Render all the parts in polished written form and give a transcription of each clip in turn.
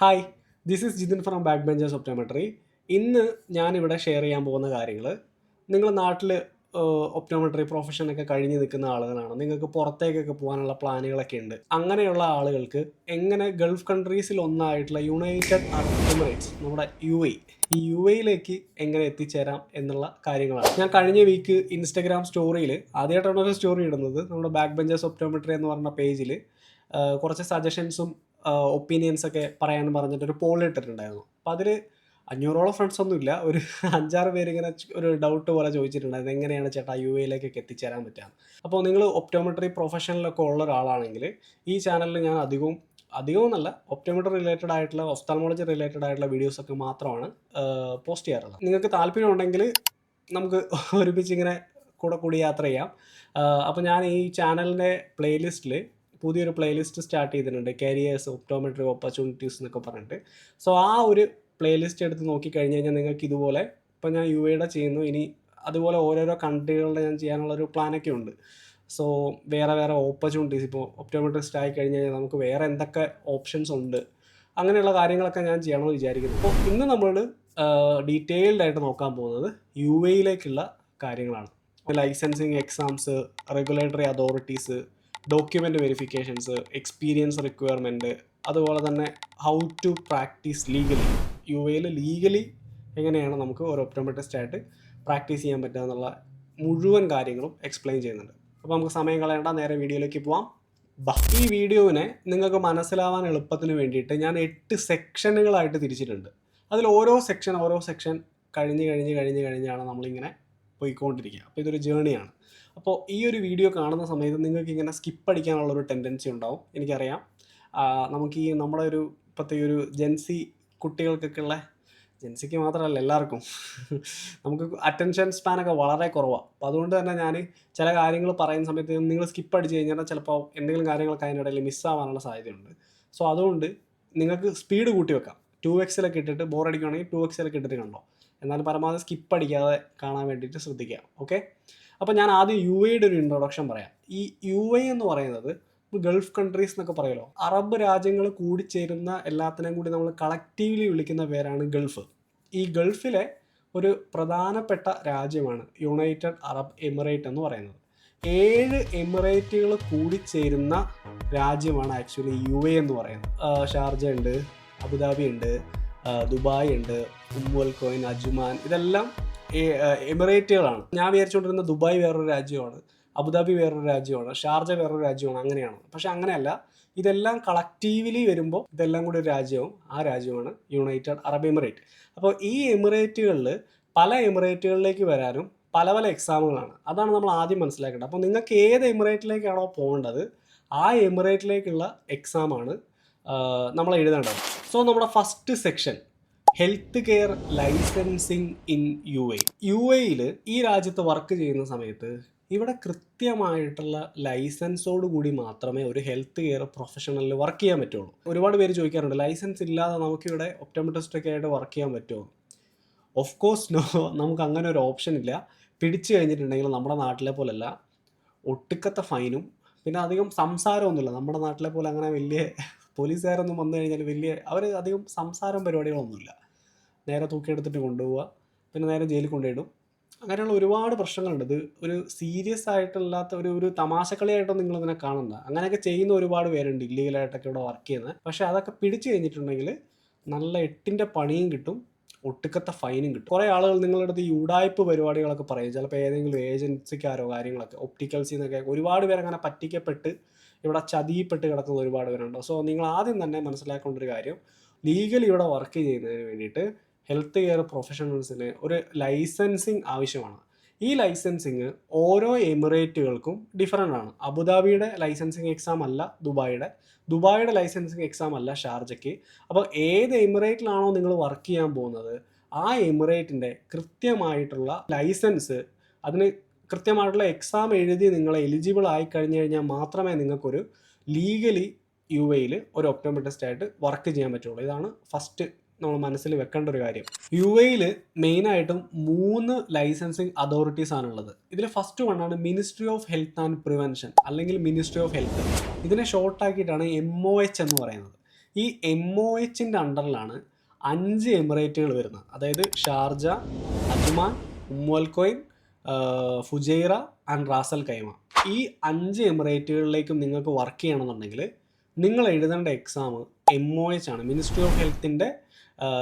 Hi, this is Jithin from back benchers optometry. ഇന്ന് ഞാനിവിടെ share ചെയ്യാൻ പോകുന്ന കാര്യങ്ങൾ, നിങ്ങൾ നാട്ടിൽ ഒപ്റ്റോമെട്രി പ്രൊഫഷനൊക്കെ കഴിഞ്ഞ് നിൽക്കുന്ന ആളുകളാണ്, നിങ്ങൾക്ക് പുറത്തേക്കൊക്കെ പോകാനുള്ള പ്ലാനുകളൊക്കെ ഉണ്ട്. അങ്ങനെയുള്ള ആളുകൾക്ക് എങ്ങനെ ഗൾഫ് കൺട്രീസിൽ ഒന്നായിട്ടുള്ള യുണൈറ്റഡ് അറബ് എമിറേറ്റ്സ്, നമ്മുടെ ഈ യു എയിലേക്ക് എങ്ങനെ എത്തിച്ചേരാം എന്നുള്ള കാര്യങ്ങളാണ്. ഞാൻ കഴിഞ്ഞ വീക്ക് ഇൻസ്റ്റഗ്രാം സ്റ്റോറിയിൽ ആദ്യമായിട്ടാണ് ഒരു സ്റ്റോറി ഇടുന്നത്. നമ്മുടെ ബാക്ക് ബെഞ്ചേഴ്സ് ഒപ്റ്റോമെട്രി എന്ന് പറഞ്ഞ പേജിൽ കുറച്ച് സജഷൻസും ഒപ്പീനിയൻസൊക്കെ പറയാൻ പറഞ്ഞിട്ടൊരു പോൾ ഇട്ടിട്ടുണ്ടായിരുന്നു. അപ്പോൾ അതിൽ 500ഓളം ഫ്രണ്ട്സ് ഒന്നുമില്ല, ഒരു 5-6 പേര് ഇങ്ങനെ ഒരു ഡൗട്ട് പോലെ ചോദിച്ചിട്ടുണ്ടായിരുന്നു, എങ്ങനെയാണ് ചേട്ടാ യു എയിലേക്കൊക്കെ എത്തിച്ചേരാൻ പറ്റുക. അപ്പോൾ നിങ്ങൾ ഒപ്റ്റോമെട്രി പ്രൊഫഷനിലൊക്കെ ഉള്ള ഒരാളാണെങ്കിൽ ഈ ചാനലിൽ ഞാൻ അധികവും എന്നല്ല, ഒപ്റ്റോമെട്രി റിലേറ്റഡ് ആയിട്ടുള്ള ഒഫ്താൽമോളജി റിലേറ്റഡ് ആയിട്ടുള്ള വീഡിയോസൊക്കെ മാത്രമാണ് പോസ്റ്റ് ചെയ്യാറുള്ളത്. നിങ്ങൾക്ക് താല്പര്യം ഉണ്ടെങ്കിൽ നമുക്ക് ഒരുമിച്ച് ഇങ്ങനെ കൂടി യാത്ര ചെയ്യാം. അപ്പോൾ ഞാൻ ഈ ചാനലിൻ്റെ പ്ലേലിസ്റ്റിൽ പുതിയൊരു പ്ലേലിസ്റ്റ് സ്റ്റാർട്ട് ചെയ്തിട്ടുണ്ട്, കരിയേഴ്സ് ഒപ്റ്റോമെട്രി ഓപ്പർച്യൂണിറ്റീസ് എന്നൊക്കെ പറഞ്ഞിട്ട്. സോ ആ ഒരു പ്ലേലിസ്റ്റ് എടുത്ത് നോക്കിക്കഴിഞ്ഞ് കഴിഞ്ഞാൽ നിങ്ങൾക്ക് ഇതുപോലെ, ഇപ്പോൾ ഞാൻ യു എയുടെ ചെയ്യുന്നു, ഇനി അതുപോലെ ഓരോരോ കൺട്രികളുടെ ഞാൻ ചെയ്യാനുള്ളൊരു പ്ലാനൊക്കെ ഉണ്ട്. സോ വേറെ ഓപ്പർച്യൂണിറ്റീസ്, ഇപ്പോൾ ഒപ്റ്റോമെട്രിസ്റ്റ് ആയി കഴിഞ്ഞ് കഴിഞ്ഞാൽ നമുക്ക് വേറെ എന്തൊക്കെ ഓപ്ഷൻസ് ഉണ്ട്, അങ്ങനെയുള്ള കാര്യങ്ങളൊക്കെ ഞാൻ ചെയ്യണമെന്ന് വിചാരിക്കുന്നു. അപ്പോൾ ഇന്ന് നമ്മൾ ഡീറ്റെയിൽഡ് ആയിട്ട് നോക്കാൻ പോകുന്നത് യു എയിലേക്കുള്ള കാര്യങ്ങളാണ്. Licensing exams, regulatory authorities, document verifications, experience requirement, അതുപോലെ തന്നെ how to practice legally. U എയിൽ ലീഗലി എങ്ങനെയാണ് നമുക്ക് ഒരു ഒപ്റ്റോമെട്രിസ്റ്റായിട്ട് പ്രാക്ടീസ് ചെയ്യാൻ പറ്റുക എന്നുള്ള മുഴുവൻ കാര്യങ്ങളും എക്സ്പ്ലെയിൻ ചെയ്യുന്നുണ്ട്. അപ്പോൾ നമുക്ക് സമയം കളയേണ്ട, നേരെ വീഡിയോയിലേക്ക് പോവാം. ഈ വീഡിയോവിനെ നിങ്ങൾക്ക് മനസ്സിലാവാൻ എളുപ്പത്തിന് വേണ്ടിയിട്ട് ഞാൻ 8 സെക്ഷനുകളായിട്ട് തിരിച്ചിട്ടുണ്ട്. അതിൽ ഓരോ സെക്ഷൻ കഴിഞ്ഞാണ് നമ്മളിങ്ങനെ പോയിക്കൊണ്ടിരിക്കുക. അപ്പോൾ ഇതൊരു ജേണിയാണ്. അപ്പോൾ ഈ ഒരു വീഡിയോ കാണുന്ന സമയത്ത് നിങ്ങൾക്ക് ഇങ്ങനെ സ്കിപ്പ് അടിക്കാനുള്ളൊരു ടെൻഡൻസി ഉണ്ടാവും, എനിക്കറിയാം. നമുക്ക് ഈ നമ്മുടെ ഒരു ഇപ്പോഴത്തെ ഈ ഒരു ജെൻസി കുട്ടികൾക്കൊക്കെ ഉള്ള, ജെൻസിക്ക് മാത്രമല്ല എല്ലാവർക്കും നമുക്ക് അറ്റൻഷൻ സ്പാനൊക്കെ വളരെ കുറവാണ്. അപ്പോൾ അതുകൊണ്ട് തന്നെ ഞാൻ ചില കാര്യങ്ങൾ പറയുന്ന സമയത്ത് നിങ്ങൾ സ്കിപ്പ് അടിച്ച് കഴിഞ്ഞാൽ ചിലപ്പോൾ എന്തെങ്കിലും കാര്യങ്ങളൊക്കെ അതിനിടയിൽ മിസ്സാവാനുള്ള സാധ്യതയുണ്ട്. സോ അതുകൊണ്ട് നിങ്ങൾക്ക് സ്പീഡ് കൂട്ടി വെക്കാം. 2x ഇട്ടിട്ട് ബോറടിക്കുകയാണെങ്കിൽ 2x ഇട്ടിട്ട് കണ്ടോ. എന്നാൽ പരമാവധി സ്കിപ്പ് അടിക്കാതെ കാണാൻ വേണ്ടിയിട്ട് ശ്രദ്ധിക്കാം. ഓക്കെ, അപ്പോൾ ഞാൻ ആദ്യം യു എയുടെ ഒരു ഇൻട്രൊഡക്ഷൻ പറയാം. ഈ യു എ എന്ന് പറയുന്നത് ഗൾഫ് കൺട്രീസ് എന്നൊക്കെ പറയുമല്ലോ, അറബ് രാജ്യങ്ങൾ കൂടിച്ചേരുന്ന എല്ലാത്തിനെയും കൂടി നമ്മൾ കളക്റ്റീവ്ലി വിളിക്കുന്ന പേരാണ് ഗൾഫ്. ഈ ഗൾഫിലെ ഒരു പ്രധാനപ്പെട്ട രാജ്യമാണ് യുണൈറ്റഡ് അറബ് എമിറേറ്റ് എന്ന് പറയുന്നത്. 7 എമിറേറ്റുകൾ കൂടിച്ചേരുന്ന രാജ്യമാണ് ആക്ച്വലി യു എ എന്ന് പറയുന്നത്. ഷാർജ ഉണ്ട്, അബുദാബി ഉണ്ട്, ദുബായ് ഉണ്ട്, ഉമ്മുൽ ഖുവൈൻ, അജ്മാൻ, ഇതെല്ലാം എമിറേറ്റുകളാണ്. ഞാൻ വിചാരിച്ചുകൊണ്ടിരുന്ന ദുബായ് വേറൊരു രാജ്യമാണ്, അബുദാബി വേറൊരു രാജ്യമാണ്, ഷാർജ വേറൊരു രാജ്യമാണ്, അങ്ങനെയാണ്. പക്ഷെ അങ്ങനെയല്ല, ഇതെല്ലാം കളക്റ്റീവ്ലി വരുമ്പോൾ ഇതെല്ലാം കൂടി ഒരു രാജ്യവും, ആ രാജ്യമാണ് യുണൈറ്റഡ് അറബ് എമിറേറ്റ്. അപ്പോൾ ഈ എമിറേറ്റുകളിൽ പല എമിറേറ്റുകളിലേക്ക് വരാനും പല എക്സാമുകളാണ്. അതാണ് നമ്മൾ ആദ്യം മനസ്സിലാക്കേണ്ടത്. അപ്പോൾ നിങ്ങൾക്ക് ഏത് എമിറേറ്റിലേക്കാണോ പോകേണ്ടത് ആ എമിറേറ്റിലേക്കുള്ള എക്സാമാണ് നമ്മൾ എഴുതേണ്ടത്. സോ നമ്മുടെ first section, health care licensing in U A. U എയിൽ ഈ രാജ്യത്ത് വർക്ക് ചെയ്യുന്ന സമയത്ത് ഇവിടെ കൃത്യമായിട്ടുള്ള ലൈസൻസോട് കൂടി മാത്രമേ ഒരു ഹെൽത്ത് കെയർ പ്രൊഫഷണലിൽ വർക്ക് ചെയ്യാൻ പറ്റുള്ളൂ. ഒരുപാട് പേര് ചോദിക്കാറുണ്ട്, ലൈസൻസ് ഇല്ലാതെ നമുക്കിവിടെ ഒപ്റ്റോമെട്രിസ്റ്റൊക്കെ ആയിട്ട് വർക്ക് ചെയ്യാൻ പറ്റുമോ? ഓഫ് കോഴ്സ് നോ, നമുക്ക് അങ്ങനെ ഒരു ഓപ്ഷൻ ഇല്ല. പിടിച്ചു കഴിഞ്ഞിട്ടുണ്ടെങ്കിൽ നമ്മുടെ നാട്ടിലെ പോലെയല്ല, ഒട്ടുക്കത്തെ ഫൈനും പിന്നെ അധികം സംസാരമൊന്നുമില്ല. നമ്മുടെ നാട്ടിലെ പോലെ അങ്ങനെ വലിയ പോലീസുകാരൊന്നും വന്നു കഴിഞ്ഞാൽ അവർ അധികം സംസാരം പരിപാടികളൊന്നുമില്ല. നേരെ തൂക്കിയെടുത്തിട്ട് കൊണ്ടുപോവുക, പിന്നെ നേരെ ജയിലിൽ കൊണ്ടുപോയിടും. അങ്ങനെയുള്ള ഒരുപാട് പ്രശ്നങ്ങളുണ്ട്. ഇത് ഒരു സീരിയസ് ആയിട്ടല്ലാത്ത ഒരു തമാശക്കളിയായിട്ടൊന്നും നിങ്ങളിതിനെ കാണണ്ട. അങ്ങനെയൊക്കെ ചെയ്യുന്ന ഒരുപാട് പേരുണ്ട് ഇല്ലീഗലായിട്ടൊക്കെ ഇവിടെ വർക്ക് ചെയ്യുന്നത്. പക്ഷേ അതൊക്കെ പിടിച്ചു കഴിഞ്ഞിട്ടുണ്ടെങ്കിൽ നല്ല 8ൻ്റെ പണിയും കിട്ടും, ഒട്ടുക്കത്തെ ഫൈനും കിട്ടും. കുറേ ആളുകൾ നിങ്ങളുടെ അടുത്ത് ഈ ഉടായ്പ പരിപാടികളൊക്കെ പറയും. ചിലപ്പോൾ ഏതെങ്കിലും ഏജൻസിക്കാരോ കാര്യങ്ങളൊക്കെ, ഒപ്റ്റിക്കൽസിൽ നിന്നൊക്കെ ഒരുപാട് പേര് അങ്ങനെ പറ്റിക്കപ്പെട്ട് ഇവിടെ ചതിയിൽപ്പെട്ട് കിടക്കുന്ന ഒരുപാട് പേരുണ്ട്. സോ നിങ്ങൾ ആദ്യം തന്നെ മനസ്സിലാക്കേണ്ട ഒരു കാര്യം, ലീഗലി ഇവിടെ വർക്ക് ചെയ്യുന്നതിന് വേണ്ടിയിട്ട് ഹെൽത്ത് കെയർ പ്രൊഫഷണൽസിന് ഒരു ലൈസൻസിങ് ആവശ്യമാണ്. ഈ ലൈസൻസിങ് ഓരോ എമിറേറ്റുകൾക്കും ഡിഫറൻ്റ് ആണ്. അബുദാബിയുടെ ലൈസൻസിങ് എക്സാം അല്ല ദുബായിയുടെ ലൈസൻസിങ് എക്സാം അല്ല ഷാർജയ്ക്ക്. അപ്പോൾ ഏത് എമിറേറ്റിലാണോ നിങ്ങൾ വർക്ക് ചെയ്യാൻ പോകുന്നത് ആ എമിറേറ്റിൻ്റെ കൃത്യമായിട്ടുള്ള ലൈസൻസ്, അതിന് കൃത്യമായിട്ടുള്ള എക്സാം എഴുതി നിങ്ങൾ എലിജിബിൾ ആയി കഴിഞ്ഞ് കഴിഞ്ഞാൽ മാത്രമേ നിങ്ങൾക്കൊരു ലീഗലി യു എയിൽ ഒരു ഒപ്റ്റോമെട്രിസ്റ്റായിട്ട് വർക്ക് ചെയ്യാൻ പറ്റുള്ളൂ. ഇതാണ് ഫസ്റ്റ് നമ്മൾ മനസ്സിൽ വെക്കേണ്ട ഒരു കാര്യം. യു എയിൽ മെയിനായിട്ടും 3 ലൈസൻസിങ് അതോറിറ്റീസ് ആണുള്ളത്. ഇതിൽ ഫസ്റ്റ് വണ്ണാണ് ministry of health and prevention, അല്ലെങ്കിൽ മിനിസ്ട്രി ഓഫ് ഹെൽത്ത്. ഇതിനെ ഷോർട്ടാക്കിയിട്ടാണ് MOH എന്ന് പറയുന്നത്. ഈ MOHൻ്റെ അണ്ടറിലാണ് 5 എമിറേറ്റുകൾ വരുന്നത്. അതായത് Sharjah, Ajman, Umm al Quwain, Fujairah and Ras al Khaimah. ഈ 5 എമിറേറ്റുകളിലേക്കും നിങ്ങൾക്ക് വർക്ക് ചെയ്യണമെന്നുണ്ടെങ്കിൽ നിങ്ങൾ എഴുതേണ്ട എക്സാം MOH ആണ്. മിനിസ്ട്രി ഓഫ് ഹെൽത്തിൻ്റെ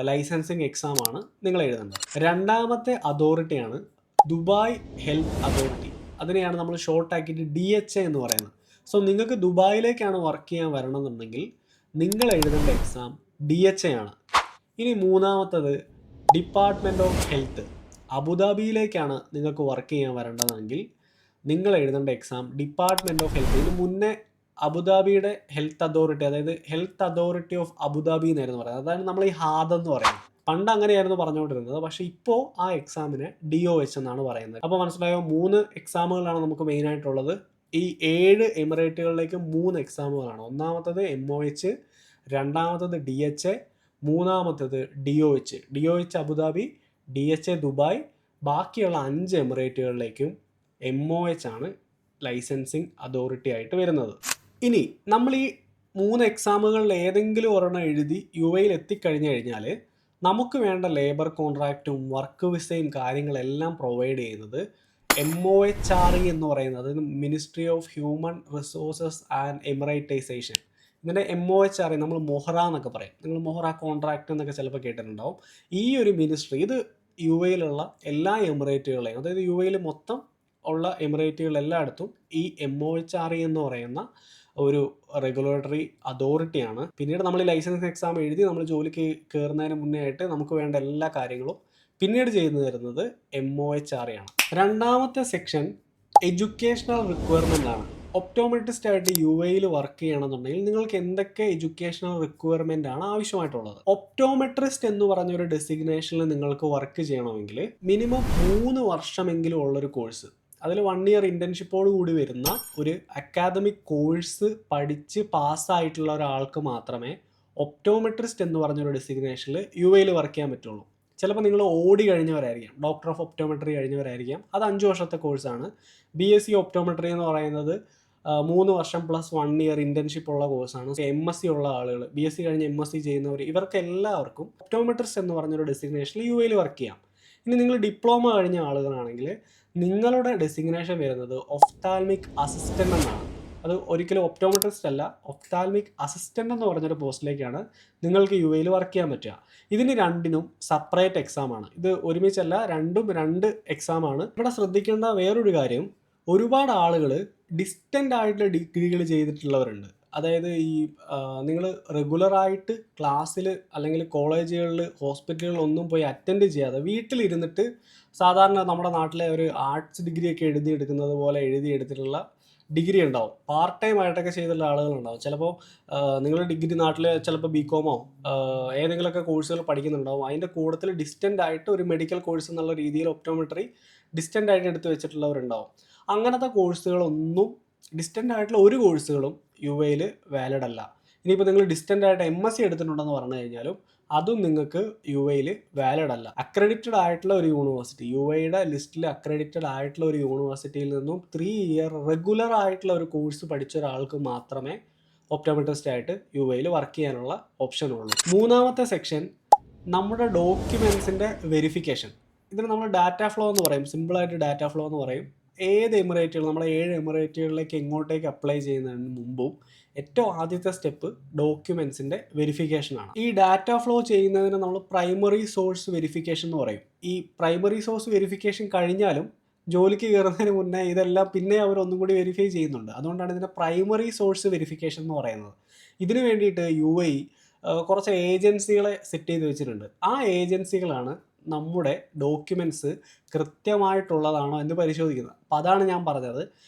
ലൈസൻസിങ് എക്സാമാണ് നിങ്ങൾ എഴുതേണ്ടത്. രണ്ടാമത്തെ അതോറിറ്റിയാണ് ദുബായ് ഹെൽത്ത് അതോറിറ്റി. അതിനെയാണ് നമ്മൾ ഷോർട്ടാക്കിയിട്ട് DHA എന്ന് പറയുന്നത്. സോ നിങ്ങൾക്ക് ദുബായിലേക്കാണ് വർക്ക് ചെയ്യാൻ വരണമെന്നുണ്ടെങ്കിൽ നിങ്ങൾ എഴുതേണ്ട എക്സാം DHA ആണ്. ഇനി മൂന്നാമത്തത് ഡിപ്പാർട്ട്മെൻറ്റ് ഓഫ് ഹെൽത്ത്. അബുദാബിയിലേക്കാണ് നിങ്ങൾക്ക് വർക്ക് ചെയ്യാൻ വരേണ്ടതെങ്കിൽ നിങ്ങൾ എഴുതേണ്ട എക്സാം ഡിപ്പാർട്ട്മെൻറ്റ് ഓഫ് ഹെൽത്ത്. ഇതിന് മുന്നേ അബുദാബിയുടെ ഹെൽത്ത് അതോറിറ്റി, അതായത് ഹെൽത്ത് അതോറിറ്റി ഓഫ് അബുദാബി എന്നായിരുന്നു പറയുന്നത്. അതാണ് നമ്മൾ ഈ ഹാദ് എന്ന് പറയുന്നത്. പണ്ട് അങ്ങനെയായിരുന്നു പറഞ്ഞുകൊണ്ടിരുന്നത്. പക്ഷേ ഇപ്പോൾ ആ എക്സാമിനെ DOH എന്നാണ് പറയുന്നത്. അപ്പോൾ മനസ്സിലായോ, 3 എക്സാമുകളാണ് നമുക്ക് മെയിനായിട്ടുള്ളത്. ഈ 7 എമിറേറ്റുകളിലേക്ക് 3 എക്സാമുകളാണ്. ഒന്നാമത്തത് MOH, രണ്ടാമത്തത് DHA, മൂന്നാമത്തത് DOH അബുദാബി, DHA ദുബായ്. ബാക്കിയുള്ള 5 എമിറേറ്റുകളിലേക്കും MOH ആണ് ലൈസൻസിങ് അതോറിറ്റി ആയിട്ട് വരുന്നത്. ഇനി നമ്മൾ ഈ 3 എക്സാമുകളിൽ ഏതെങ്കിലും ഒരെണ്ണം എഴുതി UAE എത്തിക്കഴിഞ്ഞു കഴിഞ്ഞാൽ നമുക്ക് വേണ്ട ലേബർ കോൺട്രാക്റ്റും വർക്ക് വിസയും കാര്യങ്ങളെല്ലാം പ്രൊവൈഡ് ചെയ്യുന്നത് MOHRE എന്ന് പറയുന്നത്, ministry of human resources and Emiratisation. ഇതിൻ്റെ MOHRE നമ്മൾ മൊഹറ എന്നൊക്കെ പറയും. നിങ്ങൾ മൊഹറ കോൺട്രാക്റ്റ് എന്നൊക്കെ ചിലപ്പോൾ കേട്ടിട്ടുണ്ടാവും. ഈ ഒരു മിനിസ്ട്രി ഇത് UAEയിലുള്ള എല്ലാ എമിറേറ്റുകളെയും, അതായത് UAEയിൽ മൊത്തം ഉള്ള എമിറേറ്റുകളെല്ലായിടത്തും ഈ MOHRE എന്ന് പറയുന്ന ഒരു റെഗുലേറ്ററി അതോറിറ്റിയാണ്. പിന്നീട് നമ്മൾ ലൈസൻസ് എക്സാം എഴുതി നമ്മൾ ജോലിക്ക് കയറുന്നതിന് മുന്നേ ആയിട്ട് നമുക്ക് വേണ്ട എല്ലാ കാര്യങ്ങളും പിന്നീട് ചെയ്തു തരുന്നത് MOHRE ആണ്. രണ്ടാമത്തെ സെക്ഷൻ എഡ്യൂക്കേഷണൽ റിക്വയർമെൻ്റ് ആണ്. ഒപ്റ്റോമെട്രിസ്റ്റ് ആയിട്ട് UAEയിൽ വർക്ക് ചെയ്യണമെന്നുണ്ടെങ്കിൽ നിങ്ങൾക്ക് എന്തൊക്കെ എഡ്യൂക്കേഷണൽ റിക്വയർമെൻ്റ് ആണ് ആവശ്യമായിട്ടുള്ളത്? ഒപ്റ്റോമെട്രിസ്റ്റ് എന്ന് പറഞ്ഞൊരു ഡെസിഗ്നേഷനിൽ നിങ്ങൾക്ക് വർക്ക് ചെയ്യണമെങ്കിൽ മിനിമം 3 വർഷമെങ്കിലും ഉള്ളൊരു കോഴ്സ്, അതിൽ 1 ഇയർ ഇൻറ്റേൺഷിപ്പോട് കൂടി വരുന്ന ഒരു അക്കാദമിക് കോഴ്സ് പഠിച്ച് പാസ്സായിട്ടുള്ള ഒരാൾക്ക് മാത്രമേ ഒപ്റ്റോമെട്രിസ്റ്റ് എന്ന് പറഞ്ഞൊരു ഡെസിഗ്നേഷനിൽ UAEയിൽ വർക്ക് ചെയ്യാൻ പറ്റുള്ളൂ. ചിലപ്പോൾ നിങ്ങൾ OD കഴിഞ്ഞവരായിരിക്കാം, ഡോക്ടർ ഓഫ് ഒപ്റ്റോമെട്രി കഴിഞ്ഞവരായിരിക്കാം. അത് 5 വർഷത്തെ കോഴ്സാണ്. BSc ഒപ്റ്റോമെട്രി എന്ന് പറയുന്നത് 3 വർഷം പ്ലസ് 1 ഇയർ ഇൻറ്റേൺഷിപ്പ് ഉള്ള കോഴ്സാണ്. MSc ഉള്ള ആളുകൾ, BSc കഴിഞ്ഞ് MSc ചെയ്യുന്നവർ, ഇവർക്ക് എല്ലാവർക്കും ഒപ്റ്റോമെട്രിസ്റ്റ് എന്ന് പറഞ്ഞൊരു ഡെസിഗ്നേഷനിൽ UAEയിൽ വർക്ക് ചെയ്യാം. ഇനി നിങ്ങൾ ഡിപ്ലോമ കഴിഞ്ഞ ആളുകളാണെങ്കിൽ നിങ്ങളുടെ ഡെസിഗ്നേഷൻ വരുന്നത് ഒഫ്താൽമിക് അസിസ്റ്റൻ്റ് എന്നാണ്. അത് ഒരിക്കലും ഒപ്റ്റോമെട്രിസ്റ്റ് അല്ല, ഒഫ്താൽമിക് അസിസ്റ്റൻ്റ് എന്ന് പറഞ്ഞൊരു പോസ്റ്റിലേക്കാണ് നിങ്ങൾക്ക് UAEയിൽ വർക്ക് ചെയ്യാൻ പറ്റുക. ഇതിന് രണ്ടിനും സെപ്പറേറ്റ് എക്സാമാണ്. ഇത് ഒരുമിച്ചല്ല, രണ്ടും 2 എക്സാമാണ്. ഇവിടെ ശ്രദ്ധിക്കേണ്ട വേറൊരു കാര്യം, ഒരുപാട് ആളുകൾ ഡിസ്റ്റൻ്റ് ആയിട്ടുള്ള ഡിഗ്രികൾ ചെയ്തിട്ടുള്ളവരുണ്ട്. അതായത് ഈ നിങ്ങൾ റെഗുലറായിട്ട് ക്ലാസ്സിൽ അല്ലെങ്കിൽ കോളേജുകളിൽ ഹോസ്പിറ്റലുകളിലൊന്നും പോയി അറ്റൻഡ് ചെയ്യാതെ വീട്ടിലിരുന്നിട്ട് സാധാരണ നമ്മുടെ നാട്ടിലെ ഒരു ആർട്സ് ഡിഗ്രിയൊക്കെ എഴുതിയെടുക്കുന്നത് പോലെ എഴുതിയെടുത്തിട്ടുള്ള ഡിഗ്രി ഉണ്ടാവും. പാർട്ട് ടൈം ആയിട്ടൊക്കെ ചെയ്തിട്ടുള്ള ആളുകളുണ്ടാവും. ചിലപ്പോൾ നിങ്ങൾ ഡിഗ്രി നാട്ടിൽ ചിലപ്പോൾ BCom ഏതെങ്കിലുമൊക്കെ കോഴ്സുകൾ പഠിക്കുന്നുണ്ടാവും. അതിൻ്റെ കൂട്ടത്തിൽ ഡിസ്റ്റൻ്റ് ആയിട്ട് ഒരു മെഡിക്കൽ കോഴ്സ് എന്നുള്ള രീതിയിൽ ഒപ്റ്റോമെട്രി ഡിസ്റ്റൻ്റ് ആയിട്ട് എടുത്ത് വെച്ചിട്ടുള്ളവരുണ്ടാവും. അങ്ങനത്തെ കോഴ്സുകളൊന്നും, ഡിസ്റ്റൻ്റ് ആയിട്ടുള്ള ഒരു കോഴ്സുകളും UAEയിൽ വാലിഡ് അല്ല. ഇനിയിപ്പോൾ നിങ്ങൾ ഡിസ്റ്റൻ്റ് ആയിട്ട് MSc എടുത്തിട്ടുണ്ടെന്ന് പറഞ്ഞു കഴിഞ്ഞാലും അതും നിങ്ങൾക്ക് UAEയിൽ വാലിഡ് അല്ല. അക്രഡിറ്റഡ് ആയിട്ടുള്ള ഒരു യൂണിവേഴ്സിറ്റി, UAEയുടെ ലിസ്റ്റിൽ അക്രഡിറ്റഡ് ആയിട്ടുള്ള ഒരു യൂണിവേഴ്സിറ്റിയിൽ നിന്നും 3 ഇയർ റെഗുലർ ആയിട്ടുള്ള ഒരു കോഴ്സ് പഠിച്ച ഒരാൾക്ക് മാത്രമേ ഒപ്റ്റോമെട്രിസ്റ്റ് ആയിട്ട് UAEയിൽ വർക്ക് ചെയ്യാനുള്ള ഓപ്ഷൻ ഉള്ളൂ. മൂന്നാമത്തെ സെക്ഷൻ നമ്മുടെ ഡോക്യുമെൻസിൻ്റെ വെരിഫിക്കേഷൻ. ഇതിന് നമ്മൾ ഡാറ്റ ഫ്ലോ എന്ന് പറയും, സിമ്പിളായിട്ട് ഡാറ്റ ഫ്ലോ എന്ന് പറയും. ഏത് എമിറേറ്റുകൾ, നമ്മളെ 7 എമിറേറ്റുകളിലേക്ക് എങ്ങോട്ടേക്ക് അപ്ലൈ ചെയ്യുന്നതിന് മുമ്പും ഏറ്റവും ആദ്യത്തെ സ്റ്റെപ്പ് ഡോക്യുമെൻസിൻ്റെ വെരിഫിക്കേഷനാണ്. ഈ ഡാറ്റ ഫ്ലോ ചെയ്യുന്നതിന് നമ്മൾ പ്രൈമറി സോഴ്സ് വെരിഫിക്കേഷൻ എന്ന് പറയും. ഈ പ്രൈമറി സോഴ്സ് വെരിഫിക്കേഷൻ കഴിഞ്ഞാലും ജോലിക്ക് കയറുന്നതിന് മുന്നേ ഇതെല്ലാം പിന്നെ അവർ ഒന്നും കൂടി വെരിഫൈ ചെയ്യുന്നുണ്ട്. അതുകൊണ്ടാണ് ഇതിൻ്റെ പ്രൈമറി സോഴ്സ് വെരിഫിക്കേഷൻ എന്ന് പറയുന്നത്. ഇതിനു വേണ്ടിയിട്ട് UAE കുറച്ച് ഏജൻസികളെ സെറ്റ് ചെയ്ത് വെച്ചിട്ടുണ്ട്. ആ ഏജൻസികളാണ് നമ്മുടെ ഡോക്യുമെൻറ്റ്സ് കൃത്യമായിട്ടുള്ളതാണോ എന്ന് പരിശോധിക്കുന്നത്. അപ്പോൾ അതാണ് ഞാൻ പറഞ്ഞത്,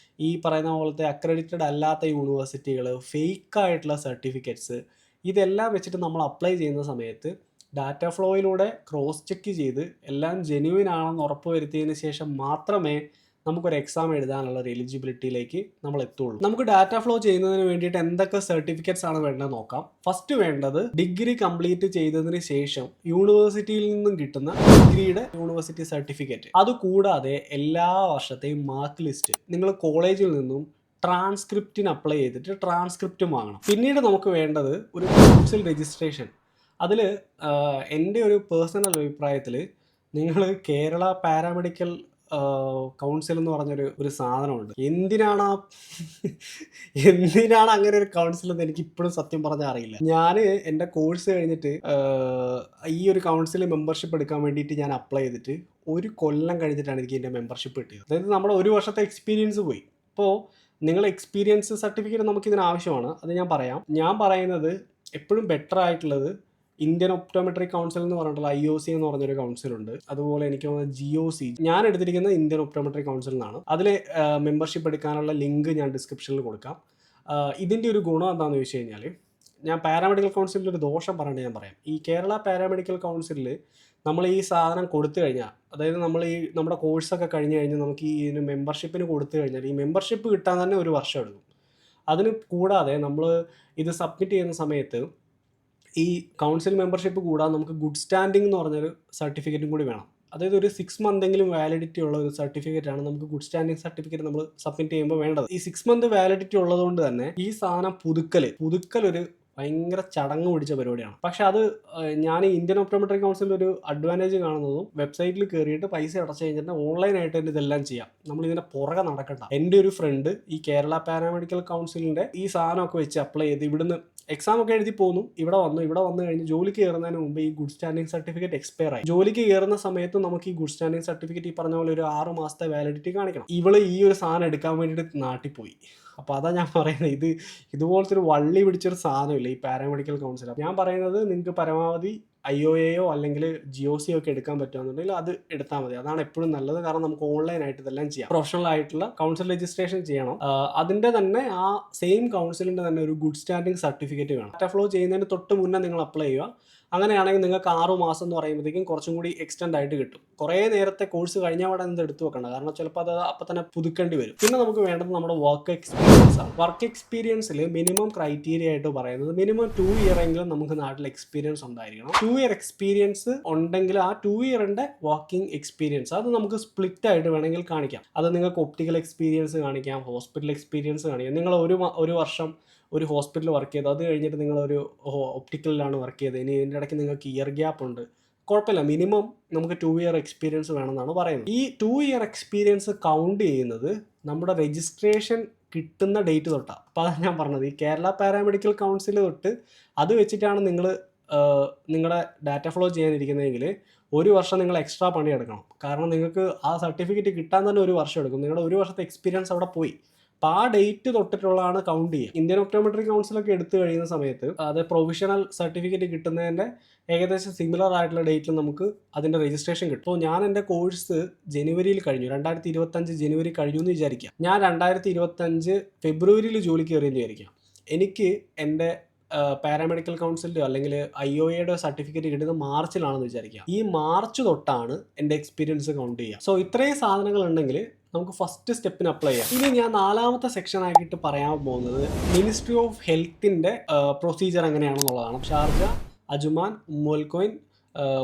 ഈ പറയുന്ന പോലത്തെ അക്രഡിറ്റഡ് അല്ലാത്ത യൂണിവേഴ്സിറ്റികൾ, ഫേക്കായിട്ടുള്ള സർട്ടിഫിക്കറ്റ്സ്, ഇതെല്ലാം വെച്ചിട്ട് നമ്മൾ അപ്ലൈ ചെയ്യുന്ന സമയത്ത് ഡാറ്റ ഫ്ലോയിലൂടെ ക്രോസ് ചെക്ക് ചെയ്ത് എല്ലാം ജെന്യുവിൻ ആണെന്ന് ഉറപ്പ് വരുത്തിയതിന് ശേഷം മാത്രമേ നമുക്കൊരു എക്സാം എഴുതാനുള്ള ഒരു എലിജിബിലിറ്റിയിലേക്ക് നമ്മൾ എത്തുള്ളൂ. നമുക്ക് ഡാറ്റ ഫ്ലോ ചെയ്യുന്നതിന് വേണ്ടിയിട്ട് എന്തൊക്കെ സർട്ടിഫിക്കറ്റ്സ് ആണ് വേണ്ടത് നോക്കാം. ഫസ്റ്റ് വേണ്ടത് ഡിഗ്രി കംപ്ലീറ്റ് ചെയ്തതിന് ശേഷം യൂണിവേഴ്സിറ്റിയിൽ നിന്നും കിട്ടുന്ന ഡിഗ്രിയുടെ യൂണിവേഴ്സിറ്റി സർട്ടിഫിക്കറ്റ്. അതുകൂടാതെ എല്ലാ വർഷത്തെയും മാർക്ക് ലിസ്റ്റ്, നിങ്ങൾ കോളേജിൽ നിന്നും ട്രാൻസ്ക്രിപ്റ്റിന് അപ്ലൈ ചെയ്തിട്ട് ട്രാൻസ്ക്രിപ്റ്റും വാങ്ങണം. പിന്നീട് നമുക്ക് വേണ്ടത് ഒരു കൗൺസിൽ രജിസ്ട്രേഷൻ. അതിൽ എൻ്റെ ഒരു പേഴ്സണൽ അഭിപ്രായത്തിൽ നിങ്ങൾ കേരള പാരാമെഡിക്കൽ കൗൺസിൽ എന്ന് പറഞ്ഞൊരു സാധനമുണ്ട്. എന്തിനാണ് അങ്ങനെ ഒരു കൗൺസിൽ എന്ന് എനിക്ക് ഇപ്പോഴും സത്യം പറഞ്ഞാൽ അറിയില്ല. ഞാൻ എൻ്റെ കോഴ്സ് കഴിഞ്ഞിട്ട് ഈ ഒരു കൗൺസിൽ മെമ്പർഷിപ്പ് എടുക്കാൻ വേണ്ടിയിട്ട് ഞാൻ അപ്ലൈ ചെയ്തിട്ട് 1 കൊല്ലം കഴിഞ്ഞിട്ടാണ് എനിക്ക് എൻ്റെ മെമ്പർഷിപ്പ് കിട്ടിയത്. അതായത് നമ്മുടെ 1 വർഷത്തെ എക്സ്പീരിയൻസ് പോയി. അപ്പോൾ നിങ്ങൾ എക്സ്പീരിയൻസ് സർട്ടിഫിക്കറ്റ് നമുക്കിതിന് ആവശ്യമാണ്, അത് ഞാൻ പറയാം. ഞാൻ പറയുന്നത് എപ്പോഴും ബെറ്റർ ആയിട്ടുള്ളത് ഇന്ത്യൻ ഒപ്റ്റോമെട്രി കൗൺസിൽ എന്ന് പറഞ്ഞിട്ടുള്ള IOC എന്ന് പറഞ്ഞൊരു കൗൺസിലുണ്ട്. അതുപോലെ എനിക്ക് തോന്നുന്നത് GOC. ഞാൻ എടുത്തിരിക്കുന്നത് ഇന്ത്യൻ ഒപ്റ്റോമെട്രി കൗൺസിൽ നിന്നാണ്. അതിൽ മെമ്പർഷിപ്പ് എടുക്കാനുള്ള ലിങ്ക് ഞാൻ ഡിസ്ക്രിപ്ഷനിൽ കൊടുക്കാം. ഇതിൻ്റെ ഒരു ഗുണം എന്താണെന്ന് ചോദിച്ചു കഴിഞ്ഞാൽ, ഞാൻ പാരാമെഡിക്കൽ കൗൺസിലിൻ്റെ ഒരു ദോഷം പറഞ്ഞിട്ട് ഞാൻ പറയാം. ഈ കേരള പാരാമെഡിക്കൽ കൗൺസിലിൽ നമ്മൾ ഈ സാധനം കൊടുത്തു കഴിഞ്ഞാൽ, അതായത് നമ്മൾ ഈ നമ്മുടെ കോഴ്സൊക്കെ കഴിഞ്ഞ് കഴിഞ്ഞാൽ നമുക്ക് ഈ മെമ്പർഷിപ്പിന് കൊടുത്തു കഴിഞ്ഞാൽ ഈ മെമ്പർഷിപ്പ് കിട്ടാൻ തന്നെ 1 വർഷം എടുക്കും. അതിന് കൂടാതെ നമ്മൾ ഇത് സബ്മിറ്റ് ചെയ്യുന്ന സമയത്ത് ഈ കൗൺസിൽ മെമ്പർഷിപ്പ് കൂടാതെ നമുക്ക് ഗുഡ് സ്റ്റാൻഡിംഗ് എന്ന് പറഞ്ഞൊരു സർട്ടിഫിക്കറ്റും കൂടി വേണം. അതായത് ഒരു 6 മന്തെങ്കിലും വാലിഡിറ്റി ഉള്ള ഒരു സർട്ടിഫിക്കറ്റാണ് നമുക്ക് ഗുഡ് സ്റ്റാൻഡിംഗ് സർട്ടിഫിക്കറ്റ് നമ്മൾ സബ്മിറ്റ് ചെയ്യുമ്പോൾ വേണ്ടത്. ഈ 6 മന്ത് വാലിഡിറ്റി ഉള്ളതുകൊണ്ട് തന്നെ ഈ സാധനം പുതുക്കൽ ഒരു ഭയങ്കര ചടങ്ങ് പിടിച്ച പരിപാടിയാണ്. പക്ഷെ അത് ഞാൻ ഇന്ത്യൻ ഒപ്റ്റോമെട്രി കൗൺസിലിൽ ഒരു അഡ്വാൻറ്റേജ് കാണുന്നതും വെബ്സൈറ്റിൽ കയറിയിട്ട് പൈസ അടച്ചു കഴിഞ്ഞിട്ട് ഓൺലൈനായിട്ട് തന്നെ ഇതെല്ലാം ചെയ്യാം. നമ്മളിതിൻ്റെ പുറകെ നടക്കണ്ട. എൻ്റെ ഒരു ഫ്രണ്ട് ഈ കേരള പാരാമെഡിക്കൽ കൗൺസിലിൻ്റെ ഈ സാധനമൊക്കെ വെച്ച് അപ്ലൈ ചെയ്ത് ഇവിടുന്ന് എക്സാം ഒക്കെ എഴുതി പോന്നു. ഇവിടെ വന്നു കഴിഞ്ഞ് ജോലിക്ക് കയറുന്നതിന് മുമ്പ് ഈ ഗുഡ് സ്റ്റാൻഡിംഗ് സർട്ടിഫിക്കറ്റ് എക്സ്പയർ ആയി. ജോലിക്ക് കയറുന്ന സമയത്ത് നമുക്ക് ഈ ഗുഡ് സ്റ്റാൻഡിംഗ് സർട്ടിഫിക്കറ്റ് ഈ പറഞ്ഞ പോലെ ഒരു 6 മാസത്തെ വാലിഡിറ്റി കാണിക്കണം. ഇവള് ഈ ഒരു സാധനം എടുക്കാൻ വേണ്ടിയിട്ട് നാട്ടിൽ പോയി. അപ്പോൾ അതാ ഞാൻ പറയുന്നത്, ഇതുപോലത്തെ ഒരു വള്ളി പിടിച്ചൊരു സാധനമില്ല ഈ പാരാമെഡിക്കൽ കൗൺസിൽ. ഞാൻ പറയുന്നത് നിങ്ങൾക്ക് പരമാവധി IOAയോ അല്ലെങ്കിൽ GOC ഒക്കെ എടുക്കാൻ പറ്റുമെന്നുണ്ടെങ്കിൽ അത് എടുത്താൽ മതി. അതാണ് എപ്പോഴും നല്ലത്. കാരണം നമുക്ക് ഓൺലൈനായിട്ട് ഇതെല്ലാം ചെയ്യാം. പ്രൊഫഷണൽ ആയിട്ടുള്ള കൗൺസിൽ രജിസ്ട്രേഷൻ ചെയ്യണം. അതിൻ്റെ തന്നെ ആ സെയിം കൗൺസിലിൻ്റെ തന്നെ ഒരു ഗുഡ് സ്റ്റാൻഡിംഗ് സർട്ടിഫിക്കറ്റ് വേണം. ഡാറ്റ ഫ്ലോ ചെയ്യുന്നതിന് തൊട്ട് മുന്നേ നിങ്ങൾ അപ്ലൈ ചെയ്യുക. അങ്ങനെയാണെങ്കിൽ നിങ്ങൾക്ക് 6 മാസം എന്ന് പറയുമ്പോഴത്തേക്കും കുറച്ചും കൂടി എക്സ്റ്റെൻഡ് ആയിട്ട് കിട്ടും. കുറേ നേരത്തെ കോഴ്സ് കഴിഞ്ഞാൽ അവിടെ ഇത് എടുത്തു വെക്കണ്ട, കാരണം ചിലപ്പോൾ അത് അപ്പം തന്നെ പുതുക്കേണ്ടി വരും. പിന്നെ നമുക്ക് വേണ്ടത് നമ്മുടെ വർക്ക് എക്സ്പീരിയൻസ് ആണ്. വർക്ക് എക്സ്പീരിയൻസിൽ മിനിമം ക്രൈറ്റീരിയ ആയിട്ട് പറയുന്നത് മിനിമം 2 ഇയർ എങ്കിലും നമുക്ക് നാട്ടിൽ എക്സ്പീരിയൻസ് ഉണ്ടായിരിക്കണം. 2 ഇയർ എക്സ്പീരിയൻസ് ഉണ്ടെങ്കിൽ ആ 2 ഇയറിൻ്റെ വർക്കിംഗ് എക്സ്പീരിയൻസ് അത് നമുക്ക് സ്പ്ലിറ്റ് ആയിട്ട് വേണമെങ്കിൽ കാണിക്കാം. അത് നിങ്ങൾക്ക് ഒപ്റ്റിക്കൽ എക്സ്പീരിയൻസ് കാണിക്കാം, ഹോസ്പിറ്റൽ എക്സ്പീരിയൻസ് കാണിക്കാം. നിങ്ങൾ ഒരു വർഷം ഒരു ഹോസ്പിറ്റലിൽ വർക്ക് ചെയ്ത് അത് കഴിഞ്ഞിട്ട് നിങ്ങളൊരു ഒപ്റ്റിക്കലിലാണ് വർക്ക് ചെയ്തത്, ഇനി ഇതിൻ്റെ ഇടയ്ക്ക് നിങ്ങൾക്ക് ഇയർ ഗ്യാപ്പ് ഉണ്ട്, കുഴപ്പമില്ല. മിനിമം നമുക്ക് 2 ഇയർ എക്സ്പീരിയൻസ് വേണമെന്നാണ് പറയുന്നത്. ഈ 2 ഇയർ എക്സ്പീരിയൻസ് കൗണ്ട് ചെയ്യുന്നത് നമ്മുടെ രജിസ്ട്രേഷൻ കിട്ടുന്ന ഡേറ്റ് തൊട്ടാണ്. അപ്പോൾ അതാണ് ഞാൻ പറഞ്ഞത്, ഈ കേരള പാരാമെഡിക്കൽ കൗൺസിൽ തൊട്ട് അത് വെച്ചിട്ടാണ് നിങ്ങളുടെ ഡാറ്റ ഫ്ലോ ചെയ്യാനിരിക്കുന്നതെങ്കിൽ 1 വർഷം നിങ്ങൾ എക്സ്ട്രാ പണിയെടുക്കണം. കാരണം നിങ്ങൾക്ക് ആ സർട്ടിഫിക്കറ്റ് കിട്ടാൻ തന്നെ 1 വർഷം എടുക്കും. നിങ്ങളുടെ 1 വർഷത്തെ എക്സ്പീരിയൻസ് അവിടെ പോയി. അപ്പോൾ ആ ഡേറ്റ് തൊട്ടിട്ടുള്ളതാണ് കൗണ്ട് ചെയ്യുക. ഇന്ത്യൻ ഒപ്റ്റോമെട്രി കൗൺസിലൊക്കെ എടുത്തു കഴിയുന്ന സമയത്ത് അത് പ്രൊവിഷണൽ സർട്ടിഫിക്കറ്റ് കിട്ടുന്നതിൻ്റെ ഏകദേശം സിമിലർ ആയിട്ടുള്ള ഡേറ്റിൽ നമുക്ക് അതിൻ്റെ രജിസ്ട്രേഷൻ കിട്ടും. അപ്പോൾ ഞാൻ എൻ്റെ കോഴ്സ് ജനുവരിയിൽ കഴിഞ്ഞു, 2025 ജനുവരി കഴിഞ്ഞു എന്ന് വിചാരിക്കാം. ഞാൻ 2025 ഫെബ്രുവരിയിൽ ജോലിക്ക് കയറിയെന്ന് വിചാരിക്കാം. എനിക്ക് എൻ്റെ പാരാമെഡിക്കൽ കൗൺസിലിൻ്റെ അല്ലെങ്കിൽ IOAയുടെ സർട്ടിഫിക്കറ്റ് കിട്ടുന്നത് മാർച്ചിലാണെന്ന് വിചാരിക്കുക. ഈ മാർച്ച് തൊട്ടാണ് എൻ്റെ എക്സ്പീരിയൻസ് കൗണ്ട് ചെയ്യുക. സോ ഇത്രയും സാധനങ്ങൾ ഉണ്ടെങ്കിൽ നമുക്ക് ഫസ്റ്റ് സ്റ്റെപ്പിന് അപ്ലൈ ചെയ്യാം. ഇനി ഞാൻ 4ാമത്തെ സെക്ഷൻ ആക്കിയിട്ട് പറയാൻ പോകുന്നത് മിനിസ്ട്രി ഓഫ് ഹെൽത്തിൻ്റെ പ്രൊസീജിയർ എങ്ങനെയാണെന്നുള്ളതാണ്. Sharjah, Ajman, Umm al Quwain,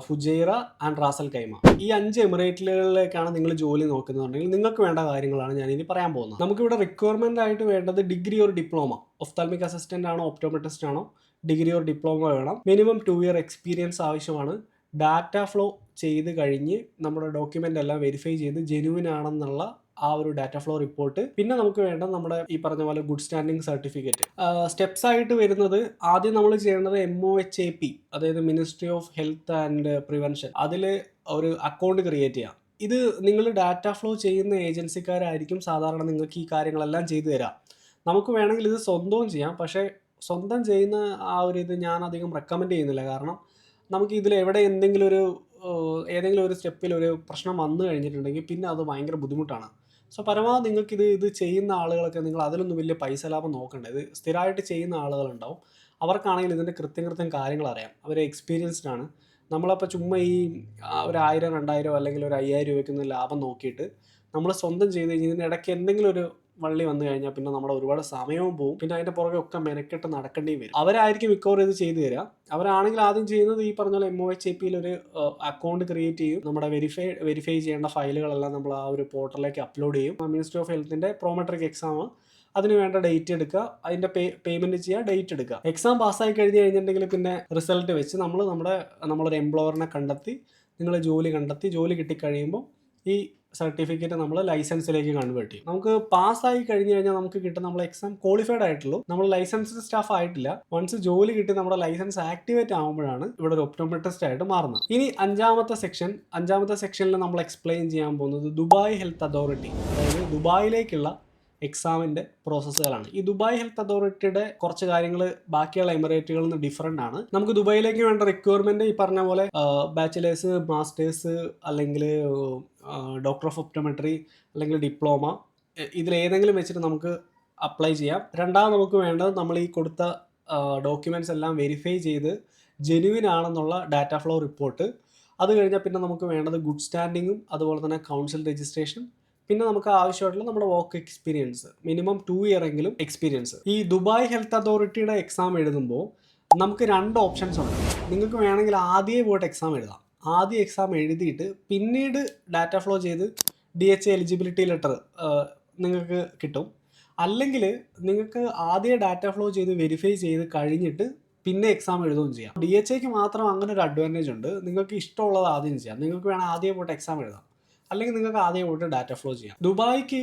Fujairah and Ras al Khaimah, ഈ 5 എമിറേറ്റുകളിലേക്കാണ് നിങ്ങൾ ജോലി നോക്കുന്നുണ്ടെങ്കിൽ നിങ്ങൾക്ക് വേണ്ട കാര്യങ്ങളാണ് ഞാൻ ഇനി പറയാൻ പോകുന്നത്. നമുക്കിവിടെ റിക്വയർമെൻ്റ് ആയിട്ട് വേണ്ടത് degree or diploma, ophthalmic assistant ആണോ ഒപ്റ്റോമെട്രിസ്റ്റ് ആണോ, ഡിഗ്രി ഓർ ഡിപ്ലോമ വേണം. മിനിമം 2 ഇയർ എക്സ്പീരിയൻസ് ആവശ്യമാണ്. ഡാറ്റ ഫ്ലോ ചെയ്ത് കഴിഞ്ഞ് നമ്മുടെ ഡോക്യുമെൻ്റ് എല്ലാം വെരിഫൈ ചെയ്ത് ജെന്യുവിൻ ആണെന്നുള്ള ആ ഒരു ഡാറ്റ ഫ്ലോ റിപ്പോർട്ട്. പിന്നെ നമുക്ക് വേണ്ട നമ്മുടെ ഈ പറഞ്ഞ പോലെ ഗുഡ് സ്റ്റാൻഡിംഗ് സർട്ടിഫിക്കറ്റ്. സ്റ്റെപ്സ് ആയിട്ട് വരുന്നത്, ആദ്യം നമ്മൾ ചെയ്യേണ്ടത് MOHAP, അതായത് ministry of health and prevention, അതിൽ ഒരു അക്കൗണ്ട് ക്രിയേറ്റ് ചെയ്യാം. ഇത് നിങ്ങൾ ഡാറ്റ ഫ്ലോ ചെയ്യുന്ന ഏജൻസിക്കാരായിരിക്കും സാധാരണ നിങ്ങൾക്ക് ഈ കാര്യങ്ങളെല്ലാം ചെയ്തു തരാം. നമുക്ക് വേണമെങ്കിൽ ഇത് സ്വന്തവും ചെയ്യാം, പക്ഷേ സ്വന്തം ചെയ്യുന്ന ആ ഒരു ഇത് ഞാൻ അധികം റെക്കമെൻഡ് ചെയ്യുന്നില്ല. കാരണം നമുക്ക് ഇതിൽ എവിടെ ഏതെങ്കിലും ഒരു സ്റ്റെപ്പിൽ ഒരു പ്രശ്നം വന്നു കഴിഞ്ഞിട്ടുണ്ടെങ്കിൽ പിന്നെ അത് ഭയങ്കര ബുദ്ധിമുട്ടാണ്. സോ പരമാവധി നിങ്ങൾക്ക് ഇത് ചെയ്യുന്ന ആളുകളൊക്കെ നിങ്ങൾ അതിലൊന്നും വലിയ പൈസ ലാഭം നോക്കണ്ട. ഇത് സ്ഥിരമായിട്ട് ചെയ്യുന്ന ആളുകളുണ്ടാവും, അവർക്കാണെങ്കിൽ ഇതിൻ്റെ കൃത്യം കാര്യങ്ങൾ അറിയാം, അവർ എക്സ്പീരിയൻസ്ഡ് ആണ്. നമ്മളപ്പോൾ ചുമ്മാ ഈ ഒരു 1000, 2000 അല്ലെങ്കിൽ ഒരു 5000 രൂപയ്ക്കൊന്നും ലാഭം നോക്കിയിട്ട് നമ്മൾ സ്വന്തം ചെയ്ത് കഴിഞ്ഞാൽ ഇതിൻ്റെ ഇടയ്ക്ക് എന്തെങ്കിലും ഒരു വള്ളി വന്നു കഴിഞ്ഞാൽ പിന്നെ നമ്മുടെ ഒരുപാട് സമയവും പോകും. പിന്നെ അതിൻ്റെ പുറകെ ഒക്കെ മെനക്കെട്ട് നടക്കേണ്ടിയും വരും. അവരായിരിക്കും മിക്കവാറും ഇത് ചെയ്തു തരിക. അവരാണെങ്കിൽ ആദ്യം ചെയ്യുന്നത് ഈ പറഞ്ഞ പോലെ MOHAPയിൽ ഒരു അക്കൗണ്ട് ക്രിയേറ്റ് ചെയ്യും. നമ്മുടെ വെരിഫൈ ചെയ്യേണ്ട ഫയലുകളെല്ലാം നമ്മൾ ആ ഒരു പോർട്ടലിലേക്ക് അപ്ലോഡ് ചെയ്യും. മിനിസ്ട്രി ഓഫ് ഹെൽത്തിൻ്റെ പ്രോമെട്രിക് എക്സാം അതിന് വേണ്ട ഡേറ്റ് എടുക്കുക, അതിൻ്റെ പേയ്മെൻറ്റ് ചെയ്യുക, ഡേറ്റ് എടുക്കുക. എക്സാം പാസ്സായി കഴിഞ്ഞ് കഴിഞ്ഞിട്ടുണ്ടെങ്കിൽ പിന്നെ റിസൾട്ട് വെച്ച് നമ്മളൊരു എംപ്ലോയറിനെ കണ്ടെത്തി, നിങ്ങൾ ജോലി കണ്ടെത്തി, ജോലി കിട്ടിക്കഴിയുമ്പോൾ ഈ സർട്ടിഫിക്കറ്റ് നമ്മൾ ലൈസൻസിലേക്ക് കൺവേർട്ട് ചെയ്യും. നമുക്ക് പാസ്സായി കഴിഞ്ഞ് കഴിഞ്ഞാൽ നമുക്ക് കിട്ടും നമ്മൾ എക്സാം ക്വാളിഫൈഡ് ആയിട്ടുള്ളൂ, നമ്മൾ ലൈസൻസ്ഡ് സ്റ്റാഫ് ആയിട്ടില്ല. വൺസ് ജോലി കിട്ടി നമ്മുടെ ലൈസൻസ് ആക്ടിവേറ്റ് ആകുമ്പോഴാണ് ഇവിടെ ഒരു ഒപ്റ്റോമെട്രിസ്റ്റ് ആയിട്ട് മാറുന്നത്. ഇനി അഞ്ചാമത്തെ സെക്ഷനിൽ നമ്മൾ എക്സ്പ്ലെയിൻ ചെയ്യാൻ പോകുന്നത് ദുബായ് ഹെൽത്ത് അതോറിറ്റി, അതായത് ദുബായിലേക്കുള്ള എക്സാമിൻ്റെ പ്രോസസ്സുകളാണ്. ഈ ദുബായ് ഹെൽത്ത് അതോറിറ്റിയുടെ കുറച്ച് കാര്യങ്ങൾ ബാക്കിയുള്ള എമിറേറ്റുകളിൽ നിന്ന് ഡിഫറൻ്റ് ആണ്. നമുക്ക് ദുബായിലേക്ക് വേണ്ട റിക്വയർമെൻറ്റ് ഈ പറഞ്ഞ പോലെ ബാച്ചിലേഴ്സ്, മാസ്റ്റേഴ്സ്, അല്ലെങ്കിൽ ഡോക്ടർ ഓഫ് ഒപ്റ്റോമെട്രി, അല്ലെങ്കിൽ ഡിപ്ലോമ, ഇതിലേതെങ്കിലും വെച്ചിട്ട് നമുക്ക് അപ്ലൈ ചെയ്യാം. രണ്ടാമത് നമുക്ക് വേണ്ടത് നമ്മൾ ഈ കൊടുത്ത ഡോക്യുമെൻറ്റ്സ് എല്ലാം വെരിഫൈ ചെയ്ത് ജെന്യുവിൻ ആണെന്നുള്ള ഡാറ്റ ഫ്ലോ റിപ്പോർട്ട്. അത് കഴിഞ്ഞാൽ പിന്നെ നമുക്ക് വേണ്ടത് ഗുഡ് സ്റ്റാൻഡിങ്ങും അതുപോലെ തന്നെ കൗൺസിൽ രജിസ്ട്രേഷൻ, പിന്നെ നമുക്ക് ആവശ്യമായിട്ടുള്ള നമ്മുടെ വർക്ക് എക്സ്പീരിയൻസ്, മിനിമം 2 ഇയർ എങ്കിലും എക്സ്പീരിയൻസ്. ഈ ദുബായ് ഹെൽത്ത് അതോറിറ്റിയുടെ എക്സാം എഴുതുമ്പോൾ നമുക്ക് 2 ഓപ്ഷൻസ് ഉണ്ട്. നിങ്ങൾക്ക് വേണമെങ്കിൽ ആദ്യമേ പോയിട്ട് എക്സാം എഴുതാം. ആദ്യം എക്സാം എഴുതിയിട്ട് പിന്നീട് ഡാറ്റ ഫ്ലോ ചെയ്ത് DHA എലിജിബിലിറ്റി ലെറ്റർ നിങ്ങൾക്ക് കിട്ടും. അല്ലെങ്കിൽ നിങ്ങൾക്ക് ആദ്യം ഡാറ്റ ഫ്ലോ ചെയ്ത് വെരിഫൈ ചെയ്ത് കഴിഞ്ഞിട്ട് പിന്നെ എക്സാം എഴുതുകയും ചെയ്യാം. DHAക്ക് മാത്രം അങ്ങനെ ഒരു അഡ്വാൻറ്റേജ് ഉണ്ട്. നിങ്ങൾക്ക് ഇഷ്ടമുള്ളത് ആദ്യം ചെയ്യാം. നിങ്ങൾക്ക് വേണം ആദ്യം പോയിട്ട് എക്സാം എഴുതാം, അല്ലെങ്കിൽ നിങ്ങൾക്ക് ആദ്യം പോയിട്ട് ഡാറ്റ ഫ്ലോ ചെയ്യാം. ദുബായ്ക്ക്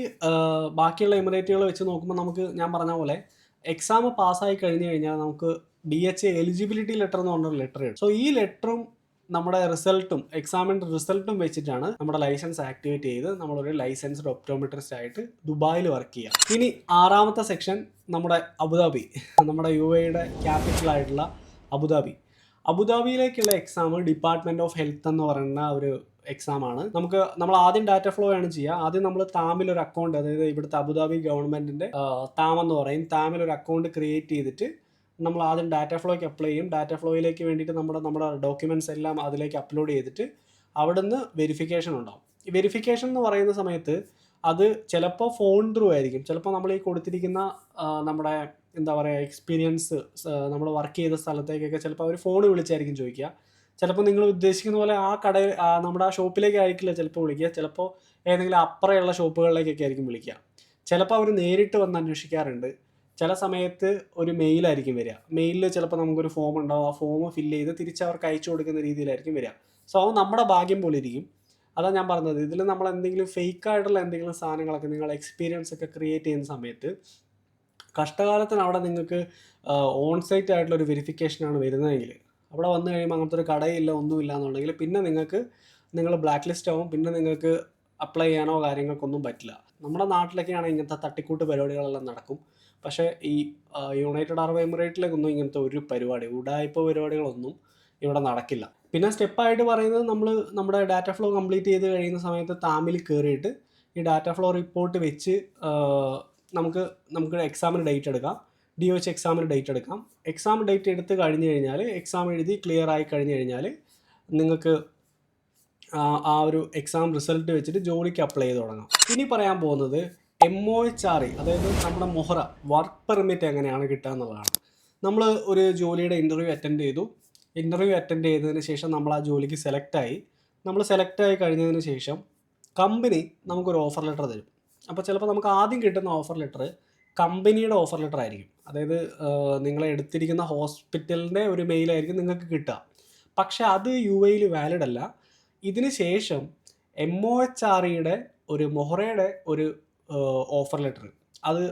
ബാക്കിയുള്ള എമിറേറ്റുകൾ വെച്ച് നോക്കുമ്പോൾ നമുക്ക് ഞാൻ പറഞ്ഞ പോലെ എക്സാം പാസ്സായി കഴിഞ്ഞ് കഴിഞ്ഞാൽ നമുക്ക് DHA എലിജിബിലിറ്റി ലെറ്റർ എന്ന് പറഞ്ഞൊരു ലെറ്റർ കിട്ടും. സോ ഈ ലെറ്ററും നമ്മുടെ റിസൾട്ടും എക്സാമിൻ്റെ റിസൾട്ടും വെച്ചിട്ടാണ് നമ്മുടെ ലൈസൻസ് ആക്ടിവേറ്റ് ചെയ്ത് നമ്മളൊരു ലൈസൻസ്ഡ് ഒപ്റ്റോമെട്രിസ്റ്റ് ആയിട്ട് ദുബായിൽ വർക്ക് ചെയ്യാം. ഇനി 6ാമത്തെ സെക്ഷൻ നമ്മുടെ അബുദാബി, നമ്മുടെ UAEയുടെ ക്യാപിറ്റലായിട്ടുള്ള അബുദാബിയിലേക്കുള്ള എക്സാം ഡിപ്പാർട്ട്മെൻറ്റ് ഓഫ് ഹെൽത്ത് എന്ന് പറയുന്ന ഒരു എക്സാമാണ്. നമ്മൾ ആദ്യം ഡാറ്റ ഫ്ലോ ആണ് ചെയ്യുക. ആദ്യം നമ്മൾ താമിലൊരു അക്കൗണ്ട്, അതായത് ഇവിടുത്തെ അബുദാബി ഗവൺമെൻറ്റിൻ്റെ താമെന്ന് പറയും, താമിലൊരു അക്കൗണ്ട് ക്രിയേറ്റ് ചെയ്തിട്ട് നമ്മൾ ആദ്യം ഡാറ്റ ഫ്ലോയ്ക്ക് അപ്ലൈ ചെയ്യും. ഡാറ്റ ഫ്ലോയിലേക്ക് വേണ്ടിയിട്ട് നമ്മുടെ ഡോക്യുമെൻറ്റ്സ് എല്ലാം അതിലേക്ക് അപ്ലോഡ് ചെയ്തിട്ട് അവിടുന്ന് വെരിഫിക്കേഷൻ ഉണ്ടാവും. ഈ വെരിഫിക്കേഷൻ എന്ന് പറയുന്ന സമയത്ത് അത് ചിലപ്പോൾ ഫോൺ ത്രൂ ആയിരിക്കും, ചിലപ്പോൾ നമ്മൾ ഈ കൊടുത്തിരിക്കുന്ന നമ്മുടെ എന്താ പറയുക എക്സ്പീരിയൻസ്, നമ്മൾ വർക്ക് ചെയ്ത സ്ഥലത്തേക്കൊക്കെ ചിലപ്പോൾ അവർ ഫോൺ വിളിച്ചായിരിക്കും ചോദിക്കുക. ചിലപ്പോൾ നിങ്ങൾ ഉദ്ദേശിക്കുന്ന പോലെ ആ കടയിൽ നമ്മുടെ ആ ഷോപ്പിലേക്ക് ആയിരിക്കില്ല ചിലപ്പോൾ വിളിക്കുക, ചിലപ്പോൾ ഏതെങ്കിലും അപ്പുറമുള്ള ഷോപ്പുകളിലേക്കൊക്കെ ആയിരിക്കും വിളിക്കുക. ചിലപ്പോൾ അവർ നേരിട്ട് വന്ന് അന്വേഷിക്കാറുണ്ട്. ചില സമയത്ത് ഒരു മെയിലായിരിക്കും വരിക. മെയിലിൽ ചിലപ്പോൾ നമുക്കൊരു ഫോം ഉണ്ടാവും, ആ ഫോം ഫില്ല് ചെയ്ത് തിരിച്ച് അവർക്ക് അയച്ചു കൊടുക്കുന്ന രീതിയിലായിരിക്കും വരിക. സോ അത് നമ്മുടെ ഭാഗ്യം പോലെ ഇരിക്കും. അതാണ് ഞാൻ പറഞ്ഞത്, ഇതിൽ നമ്മൾ എന്തെങ്കിലും ഫേക്കായിട്ടുള്ള എന്തെങ്കിലും സാധനങ്ങളൊക്കെ നിങ്ങൾ എക്സ്പീരിയൻസ് ഒക്കെ ക്രിയേറ്റ് ചെയ്യുന്ന സമയത്ത് കഷ്ടകാലത്തിന് അവിടെ നിങ്ങൾക്ക് ഓൺ സൈറ്റ് ആയിട്ടുള്ള ഒരു വെരിഫിക്കേഷനാണ് വരുന്നതെങ്കിൽ, അവിടെ വന്നു കഴിയുമ്പോൾ അങ്ങനത്തെ ഒരു കടയില്ല ഒന്നുമില്ല എന്നുണ്ടെങ്കിൽ പിന്നെ നിങ്ങൾ ബ്ലാക്ക് ലിസ്റ്റ് ആവും. പിന്നെ നിങ്ങൾക്ക് അപ്ലൈ ചെയ്യാനോ കാര്യങ്ങൾക്കൊന്നും പറ്റില്ല. നമ്മുടെ നാട്ടിലൊക്കെയാണ് ഇങ്ങനത്തെ തട്ടിക്കൂട്ട് പരിപാടികളെല്ലാം നടക്കും. പക്ഷേ ഈ യുണൈറ്റഡ് അറബ് എമിറേറ്റിലേക്കൊന്നും ഇങ്ങനത്തെ ഒരു ഉഡായിപ്പ് പരിപാടികളൊന്നും ഇവിടെ നടക്കില്ല. പിന്നെ സ്റ്റെപ്പായിട്ട് പറയുന്നത് നമ്മുടെ ഡാറ്റ ഫ്ലോ കംപ്ലീറ്റ് ചെയ്ത് കഴിയുന്ന സമയത്ത് താമിൽ കയറിയിട്ട് ഈ ഡാറ്റ ഫ്ലോ റിപ്പോർട്ട് വെച്ച് നമുക്ക് എക്സാമിന് ഡേറ്റ് എടുക്കാം. DOH എക്സാമിന് ഡേറ്റ് എടുക്കാം. എക്സാം ഡേറ്റ് എടുത്ത് കഴിഞ്ഞ് കഴിഞ്ഞാൽ, എക്സാം എഴുതി ക്ലിയർ ആയി കഴിഞ്ഞ് കഴിഞ്ഞാൽ നിങ്ങൾക്ക് ആ ഒരു എക്സാം റിസൾട്ട് വെച്ചിട്ട് ജോലിക്ക് അപ്ലൈ ചെയ്ത് തുടങ്ങാം. ഇനി പറയാൻ പോകുന്നത് MOHRE, അതായത് നമ്മുടെ മൊഹറ വർക്ക് പെർമിറ്റ് എങ്ങനെയാണ് കിട്ടുക എന്നുള്ളതാണ്. നമ്മൾ ഒരു ജോലിയുടെ ഇൻ്റർവ്യൂ അറ്റൻഡ് ചെയ്തതിന് ശേഷം നമ്മൾ ആ ജോലിക്ക് സെലക്റ്റായി കഴിഞ്ഞതിന് ശേഷം കമ്പനി നമുക്കൊരു ഓഫർ ലെറ്റർ തരും. അപ്പോൾ ചിലപ്പോൾ നമുക്ക് ആദ്യം കിട്ടുന്ന ഓഫർ ലെറ്റർ കമ്പനിയുടെ ഓഫർ ലെറ്റർ ആയിരിക്കും. അതായത് നിങ്ങളെ എടുത്തിരിക്കുന്ന ഹോസ്പിറ്റലിൻ്റെ ഒരു മെയിലായിരിക്കും നിങ്ങൾക്ക് കിട്ടുക. പക്ഷേ അത് UAEയിൽ വാലിഡ് അല്ല. ഇതിന് ശേഷം MOHREയുടെ മൊഹറയുടെ ഒരു ഓഫർ ലെറ്റർ,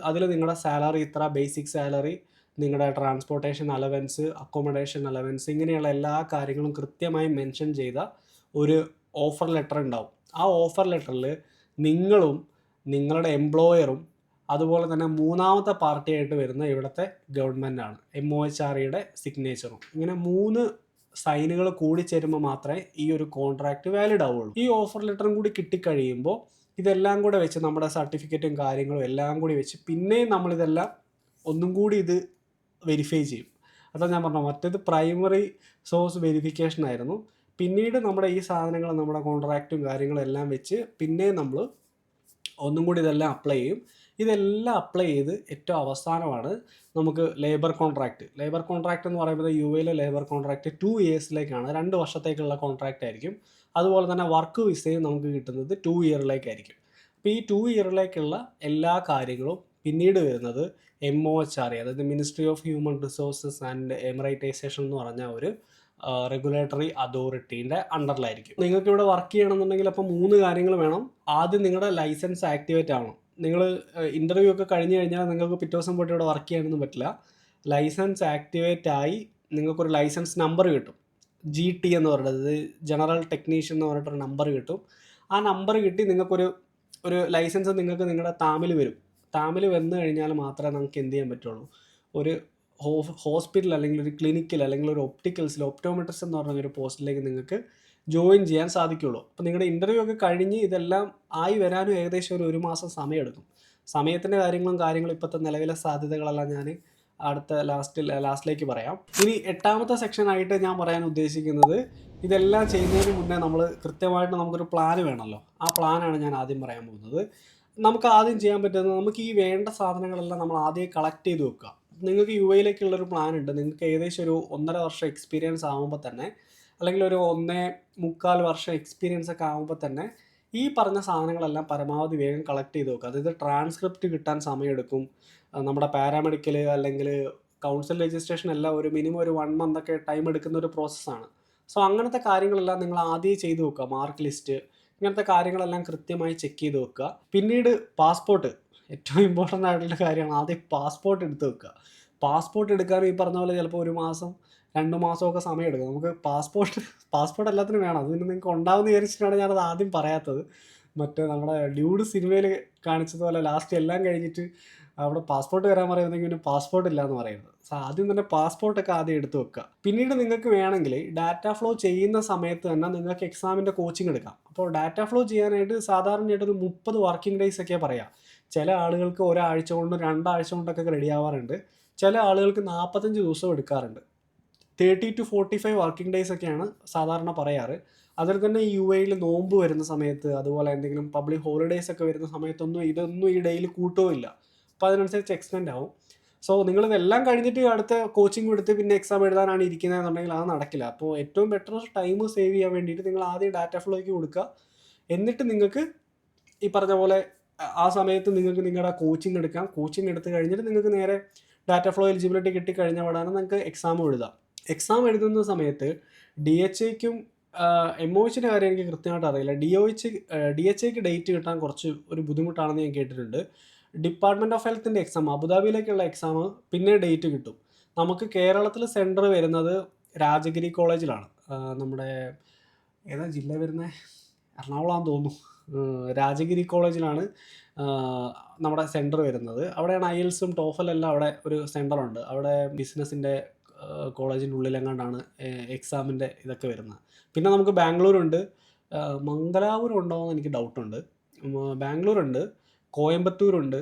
അതിൽ നിങ്ങളുടെ സാലറി ഇത്ര, ബേസിക് സാലറി, നിങ്ങളുടെ ട്രാൻസ്പോർട്ടേഷൻ അലവൻസ്, അക്കോമഡേഷൻ അലവൻസ്, ഇങ്ങനെയുള്ള എല്ലാ കാര്യങ്ങളും കൃത്യമായി മെൻഷൻ ചെയ്ത ഒരു ഓഫർ ലെറ്റർ ഉണ്ടാവും. ആ ഓഫർ ലെറ്ററിൽ നിങ്ങളും നിങ്ങളുടെ എംപ്ലോയറും അതുപോലെ തന്നെ മൂന്നാമത്തെ പാർട്ടിയായിട്ട് വരുന്ന ഇവിടുത്തെ ഗവൺമെൻറ്റാണ് MOHREയുടെ സിഗ്നേച്ചറും, ഇങ്ങനെ 3 സൈനുകൾ കൂടി ചേരുമ്പോൾ മാത്രമേ ഈ ഒരു കോൺട്രാക്റ്റ് വാലിഡ് ആവുള്ളൂ. ഈ ഓഫർ ലെറ്ററും കൂടി കിട്ടിക്കഴിയുമ്പോൾ ഇതെല്ലാം കൂടെ വെച്ച് നമ്മുടെ സർട്ടിഫിക്കറ്റും കാര്യങ്ങളും എല്ലാം കൂടി വെച്ച് പിന്നെയും നമ്മളിതെല്ലാം ഒന്നും കൂടി ഇത് വെരിഫൈ ചെയ്യും. അതാണ് ഞാൻ പറഞ്ഞത്, മറ്റേത് പ്രൈമറി സോഴ്സ് വെരിഫിക്കേഷൻ ആയിരുന്നു. പിന്നീട് നമ്മുടെ ഈ സാധനങ്ങൾ, നമ്മുടെ കോൺട്രാക്റ്റും കാര്യങ്ങളും എല്ലാം വെച്ച് പിന്നെയും നമ്മൾ ഒന്നും കൂടി ഇതെല്ലാം അപ്ലൈ ചെയ്യും. ഇതെല്ലാം അപ്ലൈ ചെയ്ത് ഏറ്റവും അവസാനമാണ് നമുക്ക് ലേബർ കോൺട്രാക്റ്റ് എന്ന് പറയുന്നത് UAEയിലെ ലേബർ കോൺട്രാക്റ്റ് 2 ഇയേഴ്സിലേക്കാണ്, 2 വർഷത്തേക്കുള്ള കോൺട്രാക്റ്റ് ആയിരിക്കും. അതുപോലെ തന്നെ വർക്ക് വിസയും നമുക്ക് കിട്ടുന്നത് 2 ഇയറിലേക്കായിരിക്കും. അപ്പോൾ ഈ 2 ഇയറിലേക്കുള്ള എല്ലാ കാര്യങ്ങളും പിന്നീട് വരുന്നത് MOHRE, അതായത് ministry of human resources and emiratisation എന്ന് പറഞ്ഞ ഒരു റെഗുലേറ്ററി അതോറിറ്റീൻ്റെ അണ്ടറിലായിരിക്കും. നിങ്ങൾക്ക് ഇവിടെ വർക്ക് ചെയ്യണമെന്നുണ്ടെങ്കിൽ അപ്പോൾ 3 കാര്യങ്ങൾ വേണം. ആദ്യം നിങ്ങളുടെ ലൈസൻസ് ആക്ടിവേറ്റ് ആവണം. നിങ്ങൾ ഇൻ്റർവ്യൂ ഒക്കെ കഴിഞ്ഞ് കഴിഞ്ഞാൽ നിങ്ങൾക്ക് പിറ്റേ ദിവസം പോയിട്ട് ഇവിടെ വർക്ക് ചെയ്യാനൊന്നും പറ്റില്ല. ലൈസൻസ് ആക്ടിവേറ്റ് ആയി നിങ്ങൾക്കൊരു ലൈസൻസ് നമ്പർ കിട്ടും. GT എന്ന് പറയുന്നത് ജനറൽ ടെക്നീഷ്യൻ എന്ന് പറഞ്ഞിട്ടൊരു നമ്പർ കിട്ടും. ആ നമ്പർ കിട്ടി നിങ്ങൾക്കൊരു ലൈസൻസ് നിങ്ങൾക്ക് നിങ്ങളുടെ താമിൽ വരും. താമിൽ വന്നു കഴിഞ്ഞാൽ മാത്രമേ നമുക്ക് എന്ത് ചെയ്യാൻ പറ്റുള്ളൂ, ഒരു ഹോസ്പിറ്റൽ അല്ലെങ്കിൽ ഒരു ക്ലിനിക്കിൽ അല്ലെങ്കിൽ ഒരു ഒപ്റ്റിക്കൽസിൽ ഒപ്റ്റോമെട്രിസ്റ്റ് എന്ന് പറഞ്ഞൊരു പോസ്റ്റിലേക്ക് നിങ്ങൾക്ക് ജോയിൻ ചെയ്യാൻ സാധിക്കുള്ളൂ. അപ്പോൾ നിങ്ങളുടെ ഇൻ്റർവ്യൂ ഒക്കെ കഴിഞ്ഞ് ഇതെല്ലാം ആയി വരാനും ഏകദേശം ഒരു മാസം സമയമെടുക്കും. സമയത്തിൻ്റെ കാര്യങ്ങളും ഇപ്പോഴത്തെ നിലവിലെ സാധ്യതകളെല്ലാം ഞാൻ അടുത്ത ലാസ്റ്റിലേക്ക് പറയാം. ഇനി 8ാമത്തെ സെക്ഷനായിട്ട് ഞാൻ പറയാൻ ഉദ്ദേശിക്കുന്നത്, ഇതെല്ലാം ചെയ്യുന്നതിന് മുന്നേ നമ്മൾ കൃത്യമായിട്ട് നമുക്കൊരു പ്ലാൻ വേണമല്ലോ. ആ പ്ലാനാണ് ഞാൻ ആദ്യം പറയാൻ പോകുന്നത്. നമുക്ക് ആദ്യം ചെയ്യാൻ പറ്റുന്നത്, നമുക്ക് ഈ വേണ്ട സാധനങ്ങളെല്ലാം നമ്മൾ ആദ്യം കളക്ട് ചെയ്ത് വെക്കുക. നിങ്ങൾക്ക് UAയിലേക്കുള്ളൊരു പ്ലാൻ ഉണ്ട്. നിങ്ങൾക്ക് ഏകദേശം ഒരു 1.5 വർഷം എക്സ്പീരിയൻസ് ആകുമ്പോൾ തന്നെ, അല്ലെങ്കിൽ ഒരു 1.25 വർഷം എക്സ്പീരിയൻസ് ഒക്കെ ആകുമ്പോൾ തന്നെ ഈ പറഞ്ഞ സാധനങ്ങളെല്ലാം പരമാവധി വേഗം കളക്ട് ചെയ്ത് വെക്കുക. അതായത് ട്രാൻസ്ക്രിപ്റ്റ് കിട്ടാൻ സമയമെടുക്കും. നമ്മുടെ പാരാമെഡിക്കൽ അല്ലെങ്കിൽ കൗൺസിൽ രജിസ്ട്രേഷൻ എല്ലാം ഒരു മിനിമം ഒരു 1 month ഒക്കെ ടൈം എടുക്കുന്ന ഒരു പ്രോസസ്സാണ്. സോ അങ്ങനത്തെ കാര്യങ്ങളെല്ലാം നിങ്ങൾ ആദ്യം ചെയ്ത് വെക്കുക. മാർക്ക് ലിസ്റ്റ്, ഇങ്ങനത്തെ കാര്യങ്ങളെല്ലാം കൃത്യമായി ചെക്ക് ചെയ്ത് വെക്കുക. പിന്നീട് പാസ്പോർട്ട് ഏറ്റവും ഇമ്പോർട്ടൻ്റ് ആയിട്ടുള്ള കാര്യമാണ്. ആദ്യം പാസ്പോർട്ട് എടുത്ത് വെക്കുക. പാസ്പോർട്ട് എടുക്കാനും ഈ പറഞ്ഞ പോലെ ചിലപ്പോൾ 1 മാസം 2 മാസമൊക്കെ സമയം എടുക്കും. നമുക്ക് പാസ്പോർട്ട് എല്ലാത്തിനും വേണം. അത് പിന്നെ നിങ്ങൾക്ക് ഉണ്ടാവുമെന്ന് വിചാരിച്ചിട്ടാണ് ഞാനത് ആദ്യം പറയാത്തത്. മറ്റേ നമ്മുടെ ഡ്യൂഡ് സിനിമയിൽ കാണിച്ചതുപോലെ ലാസ്റ്റ് എല്ലാം കഴിഞ്ഞിട്ട് അവിടെ പാസ്പോർട്ട് വരാൻ പറയുന്നെങ്കിൽ പിന്നെ പാസ്പോർട്ട് ഇല്ല എന്ന് പറയുന്നത്. സോ ആദ്യം തന്നെ പാസ്പോർട്ടൊക്കെ ആദ്യം എടുത്ത് വെക്കുക. പിന്നീട് നിങ്ങൾക്ക് വേണമെങ്കിൽ ഡാറ്റ ഫ്ലോ ചെയ്യുന്ന സമയത്ത് തന്നെ നിങ്ങൾക്ക് എക്സാമിൻ്റെ കോച്ചിങ് എടുക്കാം. അപ്പോൾ ഡാറ്റ ഫ്ലോ ചെയ്യാനായിട്ട് സാധാരണയായിട്ടൊരു 30 വർക്കിംഗ് ഡേയ്സ് ഒക്കെ പറയാം. ചില ആളുകൾക്ക് ഒരാഴ്ച കൊണ്ട് 2 ആഴ്ച കൊണ്ടൊക്കെ റെഡി ആവാറുണ്ട്. ചില ആളുകൾക്ക് 45 ദിവസം എടുക്കാറുണ്ട്. 30 to 45 വർക്കിംഗ് ഡേയ്സ് ഒക്കെയാണ് സാധാരണ പറയാറ്. അതിൽ തന്നെ UAയിൽ നോമ്പ് വരുന്ന സമയത്ത്, അതുപോലെ എന്തെങ്കിലും പബ്ലിക് ഹോളിഡേയ്സ് ഒക്കെ വരുന്ന സമയത്തൊന്നും ഇതൊന്നും ഈ ഡേയിൽ കൂട്ടുകയില്ല. അപ്പോൾ അതിനനുസരിച്ച് എക്സ്റ്റെൻഡ് ആവും. സോ നിങ്ങളിതെല്ലാം കഴിഞ്ഞിട്ട് അടുത്ത കോച്ചിങ് എടുത്ത് പിന്നെ എക്സാം എഴുതാനാണ് ഇരിക്കുന്നതെന്നുണ്ടെങ്കിൽ അത് നടക്കില്ല. അപ്പോൾ ഏറ്റവും ബെറ്റർ ടൈം സേവ് ചെയ്യാൻ വേണ്ടിയിട്ട് നിങ്ങൾ ആദ്യം ഡാറ്റ ഫ്ലോയ്ക്ക് കൊടുക്കുക. എന്നിട്ട് നിങ്ങൾക്ക് ഈ പറഞ്ഞ പോലെ ആ സമയത്ത് നിങ്ങൾക്ക് നിങ്ങളുടെ കോച്ചിങ് എടുക്കാം. കോച്ചിങ് എടുത്ത് കഴിഞ്ഞിട്ട് നിങ്ങൾക്ക് നേരെ ഡാറ്റ ഫ്ലോ എലിജിബിലിറ്റി കിട്ടിക്കഴിഞ്ഞ ഉടനെ നിങ്ങൾക്ക് എക്സാം എഴുതാം. എക്സാം എഴുതുന്ന സമയത്ത് DHAയ്ക്കും MOHൻ്റെ കാര്യം എനിക്ക് കൃത്യമായിട്ട് അറിയില്ല. DHAയ്ക്ക് ഡേറ്റ് കിട്ടാൻ കുറച്ച് ഒരു ബുദ്ധിമുട്ടാണെന്ന് ഞാൻ കേട്ടിട്ടുണ്ട്. ഡിപ്പാർട്ട്മെൻറ്റ് ഓഫ് ഹെൽത്തിൻ്റെ എക്സാം, അബുദാബിയിലേക്കുള്ള എക്സാം പിന്നെ ഡേറ്റ് കിട്ടും. നമുക്ക് കേരളത്തിൽ സെൻറ്റർ വരുന്നത് രാജഗിരി കോളേജിലാണ്. നമ്മുടെ ഏതാ ജില്ല വരുന്നത്, എറണാകുളമാണെന്ന് തോന്നുന്നു. രാജഗിരി കോളേജിലാണ് നമ്മുടെ സെൻറ്റർ വരുന്നത്. അവിടെയാണ് IELTSഉം TOEFL എല്ലാം അവിടെ ഒരു സെൻറ്ററുണ്ട്. അവിടെ ബിസിനസ്സിൻ്റെ കോളേജിൻ്റെ ഉള്ളിലെങ്ങാണ്ടാണ് എക്സാമിൻ്റെ ഇതൊക്കെ വരുന്നത്. പിന്നെ നമുക്ക് ബാംഗ്ലൂരുണ്ട്, മംഗലാപുരം ഉണ്ടോയെന്ന് എനിക്ക് ഡൗട്ടുണ്ട്. ബാംഗ്ലൂരുണ്ട്, കോയമ്പത്തൂരുണ്ട്,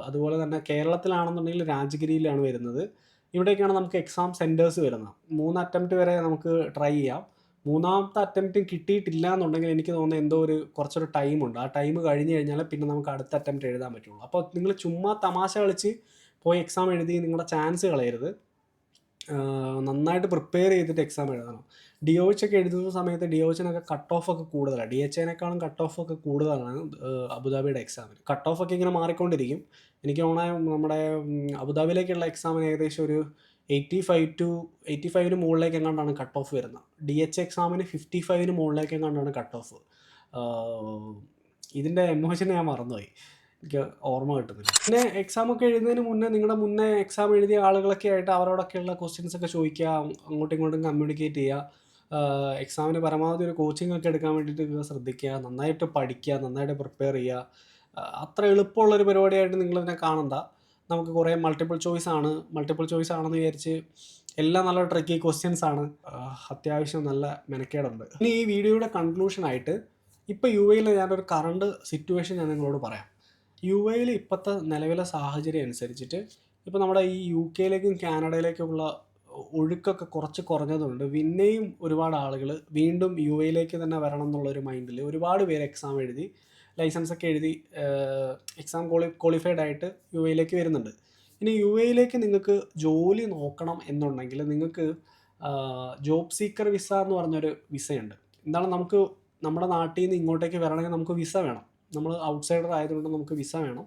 അതുപോലെ തന്നെ കേരളത്തിലാണെന്നുണ്ടെങ്കിൽ രാജഗിരിയിലാണ് വരുന്നത്. ഇവിടേക്കാണ് നമുക്ക് എക്സാം സെൻറ്റേഴ്സ് വരുന്നത്. 3 അറ്റംപ്റ്റ് വരെ നമുക്ക് ട്രൈ ചെയ്യാം. 3ാമത്തെ അറ്റംപ്റ്റ് കിട്ടിയിട്ടില്ല എന്നുണ്ടെങ്കിൽ എനിക്ക് തോന്നുന്നത് എന്തോ കുറച്ചൊരു ടൈമുണ്ട്. ആ ടൈം കഴിഞ്ഞ് കഴിഞ്ഞാൽ പിന്നെ നമുക്ക് അടുത്ത അറ്റംപ്റ്റ് എഴുതാൻ പറ്റുള്ളൂ. അപ്പോൾ നിങ്ങൾ ചുമ്മാ തമാശ കളിച്ച് പോയി എക്സാം എഴുതി നിങ്ങളുടെ ചാൻസ് കളയരുത്. നന്നായിട്ട് പ്രിപ്പയർ ചെയ്തിട്ട് എക്സാം എഴുതണം. DOH ഒക്കെ എഴുതുന്ന സമയത്ത് DOHനൊക്കെ കട്ട് ഓഫ് ഒക്കെ കൂടുതലാണ്. DHAനേക്കാളും കട്ട് ഓഫ് ഒക്കെ കൂടുതലാണ് അബുദാബിയുടെ എക്സാമിന്. കട്ട് ഓഫ് ഒക്കെ ഇങ്ങനെ മാറിക്കൊണ്ടിരിക്കും. എനിക്ക് തോന്നുന്നത് നമ്മുടെ അബുദാബിയിലേക്കുള്ള എക്സാമിന് ഏകദേശം ഒരു 85 മുകളിലേക്ക് എങ്ങാണ്ടാണ് കട്ട് ഓഫ് വരുന്നത്. DHA എക്സാമിന് 55 മുകളിലേക്ക് എങ്ങാണ്ടാണ് കട്ട് ഓഫ്. ഇതിൻ്റെ MOHനെ ഞാൻ മറന്നുപോയി, എനിക്ക് ഓർമ്മ കിട്ടുന്നില്ല. പിന്നെ എക്സാമൊക്കെ എഴുതുന്നതിന് മുന്നേ എക്സാം എഴുതിയ ആളുകളൊക്കെ ആയിട്ട് അവരോടൊക്കെയുള്ള ക്വസ്റ്റ്യൻസ് ഒക്കെ ചോദിക്കുക, അങ്ങോട്ടും ഇങ്ങോട്ടും കമ്മ്യൂണിക്കേറ്റ് ചെയ്യുക. എക്സാമിന് പരമാവധി ഒരു കോച്ചിങ് ഒക്കെ എടുക്കാൻ വേണ്ടിയിട്ട് ശ്രദ്ധിക്കുക. നന്നായിട്ട് പഠിക്കുക, നന്നായിട്ട് പ്രിപ്പയർ ചെയ്യുക. അത്ര എളുപ്പമുള്ളൊരു പരിപാടിയായിട്ട് നിങ്ങളിതിനെ കാണണ്ട. നമുക്ക് കുറേ മൾട്ടിപ്പിൾ ചോയ്സ് ആണെന്ന് വിചാരിച്ച് എല്ലാം നല്ല ട്രിക്കി ക്വസ്റ്റ്യൻസ് ആണ്. അത്യാവശ്യം നല്ല മെനക്കേടുണ്ട്. ഇനി ഈ വീഡിയോയുടെ കൺക്ലൂഷനായിട്ട് ഇപ്പോൾ UAയിൽ ഞാനൊരു കറണ്ട് സിറ്റുവേഷൻ ഞാൻ നിങ്ങളോട് പറയാം. UAയിൽ ഇപ്പോഴത്തെ നിലവിലെ സാഹചര്യം അനുസരിച്ചിട്ട് ഇപ്പോൾ നമ്മുടെ ഈ UKയിലേക്കും കാനഡയിലേക്കുമുള്ള ഒഴുക്കൊക്കെ കുറച്ച് കുറഞ്ഞതുകൊണ്ട് പിന്നെയും ഒരുപാട് ആളുകൾ വീണ്ടും UAയിലേക്ക് തന്നെ വരണം എന്നുള്ളൊരു മൈൻഡിൽ ഒരുപാട് പേര് എക്സാം എഴുതി ലൈസൻസൊക്കെ എഴുതി എക്സാം ക്വാളിഫൈഡ് ആയിട്ട് UAയിലേക്ക് വരുന്നുണ്ട്. ഇനി UAയിലേക്ക് നിങ്ങൾക്ക് ജോലി നോക്കണം എന്നുണ്ടെങ്കിൽ നിങ്ങൾക്ക് ജോബ് സീക്കർ വിസ എന്ന് പറഞ്ഞൊരു വിസയുണ്ട്. എന്താണ്, നമുക്ക് നമ്മുടെ നാട്ടിൽ നിന്ന് ഇങ്ങോട്ടേക്ക് വരണമെങ്കിൽ നമുക്ക് വിസ വേണം. നമ്മൾ ഔട്ട്സൈഡർ ആയതുകൊണ്ട് നമുക്ക് വിസ വേണം.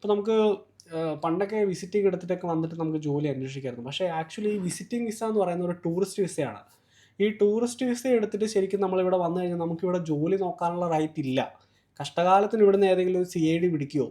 ഇപ്പോൾ നമുക്ക് പണ്ടൊക്കെ വിസിറ്റിംഗ് എടുത്തിട്ടൊക്കെ വന്നിട്ട് നമുക്ക് ജോലി അന്വേഷിക്കായിരുന്നു. പക്ഷേ ആക്ച്വലി ഈ വിസിറ്റിംഗ് വിസ എന്ന് പറയുന്നത് ഒരു ടൂറിസ്റ്റ് വിസയാണ്. ഈ ടൂറിസ്റ്റ് വിസ എടുത്തിട്ട് ശരിക്കും നമ്മളിവിടെ വന്നു കഴിഞ്ഞാൽ നമുക്കിവിടെ ജോലി നോക്കാനുള്ള റൈറ്റ് ഇല്ല. കഷ്ടകാലത്തിന് ഇവിടുന്ന് ഏതെങ്കിലും ഒരു CID പിടിക്കുമോ?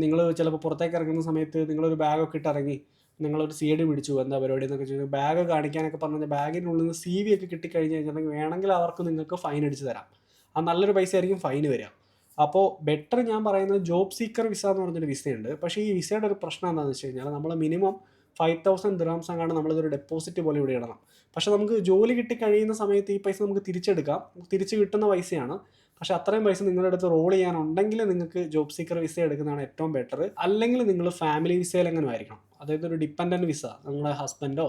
നിങ്ങൾ ചിലപ്പോൾ പുറത്തേക്ക് ഇറങ്ങുന്ന സമയത്ത് നിങ്ങളൊരു ബാഗൊക്കെ ഇട്ട് ഇറങ്ങി നിങ്ങളൊരു CID പിടിച്ചു, എന്താ പരിപാടി എന്നൊക്കെ ചോദിച്ചു ബാഗ് കാണിക്കാനൊക്കെ പറഞ്ഞാൽ ബാഗിൻ്റെ ഉള്ളിൽ നിന്ന് CV ഒക്കെ കിട്ടിക്കഴിഞ്ഞ് കഴിഞ്ഞിട്ടുണ്ടെങ്കിൽ വേണമെങ്കിൽ അവർക്ക് നിങ്ങൾക്ക് ഫൈൻ അടിച്ച് തരാം. അത് നല്ലൊരു പൈസ ആയിരിക്കും ഫൈൻ വരിക. അപ്പോൾ ബെറ്റർ ഞാൻ പറയുന്നത് ജോബ് സീക്കർ വിസ എന്ന് പറഞ്ഞൊരു വിസയുണ്ട്. പക്ഷേ ഈ വിസയുടെ ഒരു പ്രശ്നം എന്താണെന്ന് വെച്ച് കഴിഞ്ഞാൽ നമ്മൾ മിനിമം 5000 ദിർഹംസ് അങ്ങാണ്ട് നമ്മളിതൊരു ഡെപ്പോസിറ്റ് പോലെ ഇവിടെ ഇടണം. പക്ഷേ നമുക്ക് ജോലി കിട്ടി കഴിയുന്ന സമയത്ത് ഈ പൈസ നമുക്ക് തിരിച്ചെടുക്കാം, തിരിച്ച് കിട്ടുന്ന പൈസയാണ്. പക്ഷേ അത്രയും പൈസ നിങ്ങളുടെ അടുത്ത് റോൾ ചെയ്യാനുണ്ടെങ്കിൽ നിങ്ങൾക്ക് ജോബ് സീക്കർ വിസ എടുക്കുന്നതാണ് ഏറ്റവും ബെറ്റർ. അല്ലെങ്കിൽ നിങ്ങൾ ഫാമിലി വിസയിലെങ്ങനെ ആയിരിക്കണം, അതായത് ഒരു ഡിപ്പെൻഡൻറ്റ് വിസ, നിങ്ങളുടെ ഹസ്ബൻഡോ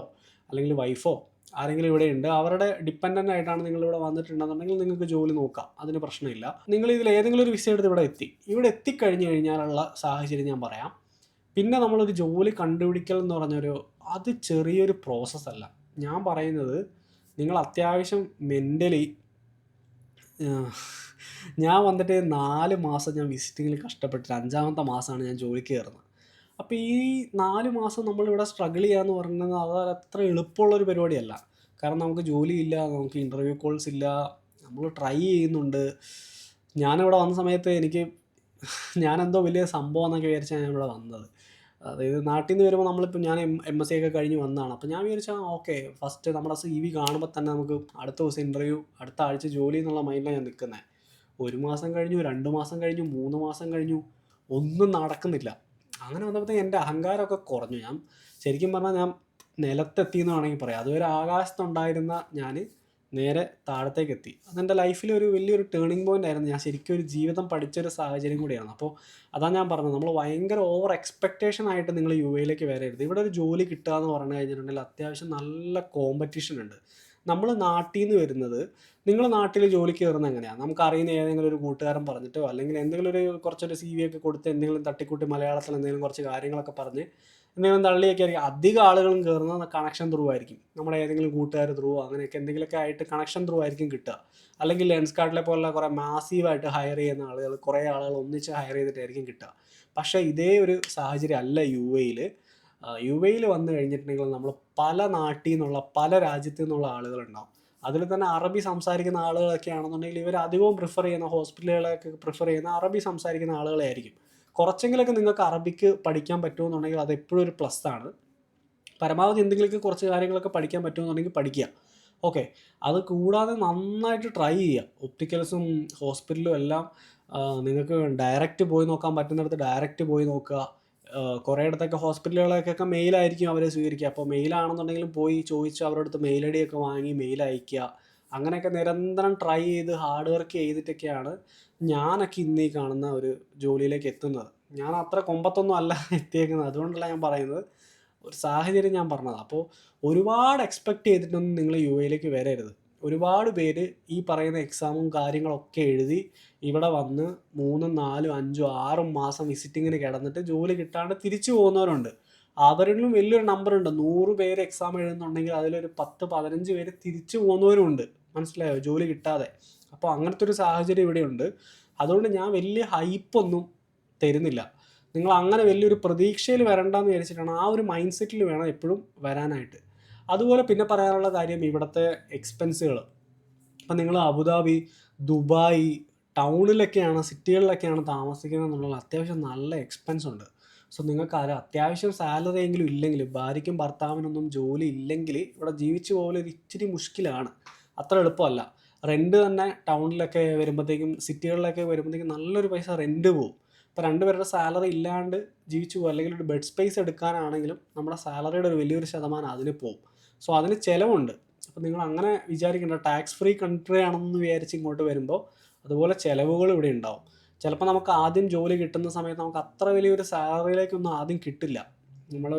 അല്ലെങ്കിൽ വൈഫോ ആരെങ്കിലും ഇവിടെ ഉണ്ട്, അവരുടെ ഡിപ്പെൻഡൻ്റ് ആയിട്ടാണ് നിങ്ങളിവിടെ വന്നിട്ടുണ്ടെന്നുണ്ടെങ്കിൽ നിങ്ങൾക്ക് ജോലി നോക്കാം, അതിന് പ്രശ്നമില്ല. നിങ്ങൾ ഇതിൽ ഏതെങ്കിലും ഒരു വിസ എടുത്ത് ഇവിടെ എത്തിക്കഴിഞ്ഞ് കഴിഞ്ഞാലുള്ള സാഹചര്യം ഞാൻ പറയാം. പിന്നെ നമ്മളൊരു ജോലി കണ്ടുപിടിക്കൽ എന്ന് പറഞ്ഞൊരു അത് ചെറിയൊരു പ്രോസസ്സല്ല. ഞാൻ പറയുന്നത് നിങ്ങൾ അത്യാവശ്യം മെൻ്റലി ഞാൻ വന്നിട്ട് 4 മാസം ഞാൻ വിസിറ്റിങ്ങിൽ കഷ്ടപ്പെട്ടിട്ട് 5ാമത്തെ മാസമാണ് ഞാൻ ജോലിക്ക് കയറുന്നത്. അപ്പോൾ ഈ 4 മാസം നമ്മളിവിടെ സ്ട്രഗിൾ ചെയ്യാന്ന് പറയുന്നത് അത് അത്ര എളുപ്പമുള്ളൊരു പരിപാടിയല്ല. കാരണം നമുക്ക് ജോലിയില്ല, നമുക്ക് ഇൻ്റർവ്യൂ കോൾസ് ഇല്ല, നമ്മൾ ട്രൈ ചെയ്യുന്നുണ്ട്. ഞാനിവിടെ വന്ന സമയത്ത് ഞാനെന്തോ വലിയ സംഭവം എന്നൊക്കെ വിചാരിച്ചാണ് ഞാൻ ഇവിടെ വന്നത്. അതായത് നാട്ടിൽ നിന്ന് വരുമ്പോൾ നമ്മളിപ്പോൾ ഞാൻ MSc ഒക്കെ കഴിഞ്ഞ് വന്നതാണ്. അപ്പോൾ ഞാൻ വിചാരിച്ചാൽ ഓക്കെ ഫസ്റ്റ് നമ്മുടെ CV കാണുമ്പോൾ തന്നെ നമുക്ക് അടുത്ത ദിവസം ഇൻ്റർവ്യൂ, അടുത്ത ആഴ്ച ജോലി എന്നുള്ള മൈൻഡിലാണ് ഞാൻ നിൽക്കുന്നത്. 1 മാസം കഴിഞ്ഞു, 2 മാസം കഴിഞ്ഞു, 3 മാസം കഴിഞ്ഞു, ഒന്നും നടക്കുന്നില്ല. അങ്ങനെ വന്നപ്പോഴത്തേക്ക് എൻ്റെ അഹങ്കാരമൊക്കെ കുറഞ്ഞു. ഞാൻ ശരിക്കും പറഞ്ഞാൽ ഞാൻ നിലത്തെത്തിയെന്ന് വേണമെങ്കിൽ പറയാം. അതുവരെ ആകാശത്തുണ്ടായിരുന്ന ഞാൻ നേരെ താഴത്തേക്ക് എത്തി. അതെൻ്റെ ലൈഫിൽ ഒരു വലിയൊരു ടേണിംഗ് പോയിൻ്റ് ആയിരുന്നു. ഞാൻ ശരിക്കും ഒരു ജീവിതം പഠിച്ചൊരു സാഹചര്യം കൂടിയാണ്. അപ്പോൾ അതാണ് ഞാൻ പറഞ്ഞത്, നമ്മൾ ഭയങ്കര ഓവർ എക്സ്പെക്റ്റേഷൻ ആയിട്ട് നിങ്ങൾ UAE വരരുത്. ഇവിടെ ഒരു ജോലി കിട്ടുക എന്ന് പറഞ്ഞു കഴിഞ്ഞിട്ടുണ്ടെങ്കിൽ അത്യാവശ്യം നല്ല കോമ്പറ്റീഷൻ ഉണ്ട്. നമ്മൾ നാട്ടിൽ നിന്ന് വരുന്നത്, നിങ്ങൾ നാട്ടിൽ ജോലിക്ക് കയറുന്നത് എങ്ങനെയാണ്? നമുക്കറിയുന്ന ഏതെങ്കിലും ഒരു കൂട്ടുകാരൻ പറഞ്ഞിട്ടോ അല്ലെങ്കിൽ എന്തെങ്കിലും കുറച്ചൊരു CV ഒക്കെ കൊടുത്ത് എന്തെങ്കിലും തട്ടിക്കൂട്ടി മലയാളത്തിൽ എന്തെങ്കിലും കുറച്ച് കാര്യങ്ങളൊക്കെ പറഞ്ഞ് എന്തെങ്കിലും തള്ളിയൊക്കെ ആയിരിക്കും അധികം ആളുകളും കയറുന്നത് കണക്ഷൻ ത്രൂ ആയിരിക്കും. നമ്മുടെ ഏതെങ്കിലും കൂട്ടുകാർ ത്രൂ അങ്ങനെയൊക്കെ എന്തെങ്കിലുമൊക്കെ ആയിട്ട് കണക്ഷൻ ത്രൂ ആയിരിക്കും കിട്ടുക. അല്ലെങ്കിൽ ലെൻസ്കാർട്ടിലെ പോലുള്ള കുറേ മാസീവായിട്ട് ഹയർ ചെയ്യുന്ന ആളുകൾ, കുറേ ആളുകൾ ഒന്നിച്ച് ഹയർ ചെയ്തിട്ടായിരിക്കും കിട്ടുക. പക്ഷേ ഇതേ ഒരു സാഹചര്യം അല്ല UAE വന്നു കഴിഞ്ഞിട്ടുണ്ടെങ്കിൽ നമ്മൾ പല നാട്ടിൽ നിന്നുള്ള പല രാജ്യത്തു നിന്നുള്ള ആളുകളുണ്ടാവും. അതിൽ തന്നെ അറബി സംസാരിക്കുന്ന ആളുകളൊക്കെ ആണെന്നുണ്ടെങ്കിൽ ഇവർ അധികവും പ്രിഫർ ചെയ്യുന്ന ഹോസ്പിറ്റലുകളൊക്കെ പ്രിഫർ ചെയ്യുന്ന അറബി സംസാരിക്കുന്ന ആളുകളെ ആയിരിക്കും. കുറച്ചെങ്കിലൊക്കെ നിങ്ങൾക്ക് അറബിക്ക് പഠിക്കാൻ പറ്റുമെന്നുണ്ടെങ്കിൽ അത് എപ്പോഴും ഒരു പ്ലസ് ആണ്. പരമാവധി എന്തെങ്കിലുമൊക്കെ കുറച്ച് കാര്യങ്ങളൊക്കെ പഠിക്കാൻ പറ്റുമെന്നുണ്ടെങ്കിൽ പഠിക്കുക. ഓക്കെ, അത് കൂടാതെ നന്നായിട്ട് ട്രൈ ചെയ്യുക. ഒപ്റ്റിക്കൽസും ഹോസ്പിറ്റലും എല്ലാം നിങ്ങൾക്ക് ഡയറക്റ്റ് പോയി നോക്കാൻ പറ്റുന്നിടത്ത് ഡയറക്റ്റ് പോയി നോക്കുക. കുറേ ഇടത്തൊക്കെ ഹോസ്പിറ്റലുകളൊക്കെ മെയിലായിരിക്കും അവരെ സ്വീകരിക്കുക. അപ്പോൾ മെയിലാണെന്നുണ്ടെങ്കിലും പോയി ചോദിച്ച് അവരുടെ അടുത്ത് മെയിൽ ID ഒക്കെ വാങ്ങി മെയിൽ അയക്കുക. അങ്ങനെയൊക്കെ നിരന്തരം ട്രൈ ചെയ്ത് ഹാർഡ് വർക്ക് ചെയ്തിട്ടൊക്കെയാണ് ഞാനൊക്കെ ഇന്ന് ഈ കാണുന്ന ഒരു ജോലിയിലേക്ക് എത്തുന്നത്. ഞാൻ അത്ര കൊമ്പത്തൊന്നും അല്ല എത്തിയേക്കുന്നത്, അതുകൊണ്ടല്ല ഞാൻ പറയുന്നത്, ഒരു സാഹചര്യം ഞാൻ പറഞ്ഞത്. അപ്പോൾ ഒരുപാട് എക്സ്പെക്റ്റ് ചെയ്തിട്ടൊന്നും നിങ്ങൾ UAE വരരുത്. ഒരുപാട് പേര് ഈ പറയുന്ന എക്സാമും കാര്യങ്ങളൊക്കെ എഴുതി ഇവിടെ വന്ന് 3, 4, 5, 6 മാസം വിസിറ്റിങ്ങിന് കിടന്നിട്ട് ജോലി കിട്ടാണ്ട് തിരിച്ചു പോകുന്നവരുണ്ട്. അവരിലും വലിയൊരു നമ്പറുണ്ട്. 100 പേര് എക്സാം എഴുതുന്നുണ്ടെങ്കിൽ അതിലൊരു 10, 15 പേര് തിരിച്ചു പോകുന്നവരുമുണ്ട്. മനസ്സിലായോ? ജോലി കിട്ടാതെ. അപ്പോൾ അങ്ങനത്തെ ഒരു സാഹചര്യം ഇവിടെയുണ്ട്. അതുകൊണ്ട് ഞാൻ വലിയ ഹൈപ്പൊന്നും തരുന്നില്ല. നിങ്ങൾ അങ്ങനെ വലിയൊരു പ്രതീക്ഷയിൽ വരണ്ടെന്ന് വിചാരിച്ചിട്ടാണ്, ആ ഒരു മൈൻഡ് സെറ്റിൽ വേണം എപ്പോഴും വരാനായിട്ട്. അതുപോലെ പിന്നെ പറയാനുള്ള കാര്യം ഇവിടുത്തെ എക്സ്പെൻസുകൾ. ഇപ്പം നിങ്ങൾ അബുദാബി, ദുബായ് ടൗണിലൊക്കെയാണ്, സിറ്റികളിലൊക്കെയാണ് താമസിക്കുന്നത് എന്നുള്ളത് അത്യാവശ്യം നല്ല എക്സ്പെൻസ് ഉണ്ട്. സോ നിങ്ങൾക്ക് അത്യാവശ്യം സാലറി എങ്കിലും ഇല്ലെങ്കിൽ, ഭാര്യയ്ക്കും ഭർത്താവിനൊന്നും ജോലി ഇല്ലെങ്കിൽ ഇവിടെ ജീവിച്ചു പോകൽ ഒരു ഇച്ചിരി മുഷ്കിലാണ്. അത്ര എളുപ്പമല്ല. റെൻറ്റ് തന്നെ ടൗണിലൊക്കെ വരുമ്പോഴത്തേക്കും, സിറ്റികളിലൊക്കെ വരുമ്പോഴത്തേക്കും നല്ലൊരു പൈസ റെൻറ്റ് പോകും. ഇപ്പോൾ 2 പേരുടെ സാലറി ഇല്ലാണ്ട് ജീവിച്ചു പോകും. അല്ലെങ്കിൽ ഒരു ബെഡ് സ്പേസ് എടുക്കാനാണെങ്കിലും നമ്മുടെ സാലറിയുടെ ഒരു വലിയൊരു ശതമാനം അതിന് പോകും. സോ അതിന് ചിലവുണ്ട്. അപ്പോൾ നിങ്ങൾ അങ്ങനെ വിചാരിക്കേണ്ട, ടാക്സ് ഫ്രീ കൺട്രി ആണെന്ന് വിചാരിച്ച് ഇങ്ങോട്ട് വരുമ്പോൾ അതുപോലെ ചിലവുകൾ ഇവിടെ ഉണ്ടാവും. ചിലപ്പോൾ നമുക്ക് ആദ്യം ജോലി കിട്ടുന്ന സമയത്ത് നമുക്ക് അത്ര വലിയൊരു സാലറിയിലേക്കൊന്നും ആദ്യം കിട്ടില്ല. നമ്മൾ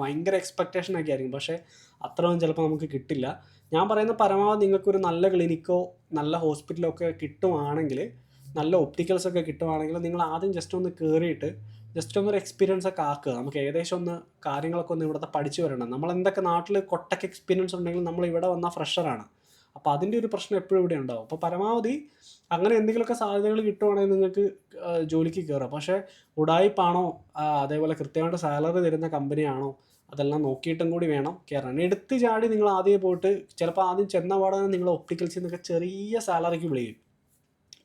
ഭയങ്കര എക്സ്പെക്റ്റേഷനൊക്കെ ആയിരിക്കും, പക്ഷേ അത്രയൊന്നും ചിലപ്പോൾ നമുക്ക് കിട്ടില്ല. ഞാൻ പറയുന്ന പരമാവധി നിങ്ങൾക്കൊരു നല്ല ക്ലിനിക്കോ നല്ല ഹോസ്പിറ്റലോ ഒക്കെ കിട്ടുവാണെങ്കിൽ, നല്ല ഒപ്റ്റിക്കൽസൊക്കെ കിട്ടുവാണെങ്കിൽ നിങ്ങൾ ആദ്യം ജസ്റ്റ് ഒന്ന് കയറിയിട്ട് ജസ്റ്റ് ഒന്നൊരു എക്സ്പീരിയൻസ് ഒക്കെ ആക്കുക. നമുക്ക് ഏകദേശം ഒന്ന് കാര്യങ്ങളൊക്കെ ഒന്ന് ഇവിടുത്തെ പഠിച്ചു വരണം. നമ്മളെന്തൊക്കെ നാട്ടിൽ കൊട്ടക്ക് എക്സ്പീരിയൻസ് ഉണ്ടെങ്കിലും നമ്മൾ ഇവിടെ വന്ന ഫ്രഷറാണ്. അപ്പോൾ അതിൻ്റെ ഒരു പ്രശ്നം എപ്പോഴും ഇവിടെ ഉണ്ടാവും. അപ്പോൾ പരമാവധി അങ്ങനെ എന്തെങ്കിലുമൊക്കെ സാധ്യതകൾ കിട്ടുവാണെങ്കിൽ നിങ്ങൾക്ക് ജോലിക്ക് കയറാം. പക്ഷേ ഉഡായിപ്പാണോ അതേപോലെ കൃത്യമായിട്ട് സാലറി തരുന്ന കമ്പനിയാണോ അതെല്ലാം നോക്കിയിട്ടും കൂടി വേണം കയറാൻ. എടുത്ത് ചാടി നിങ്ങൾ ആദ്യം പോയിട്ട് ചിലപ്പോൾ ആദ്യം ചെന്ന പാടാൻ നിങ്ങൾ ഒപ്റ്റിക്കൽസിൽ നിന്നൊക്കെ ചെറിയ സാലറിക്ക് വിളിക്കും.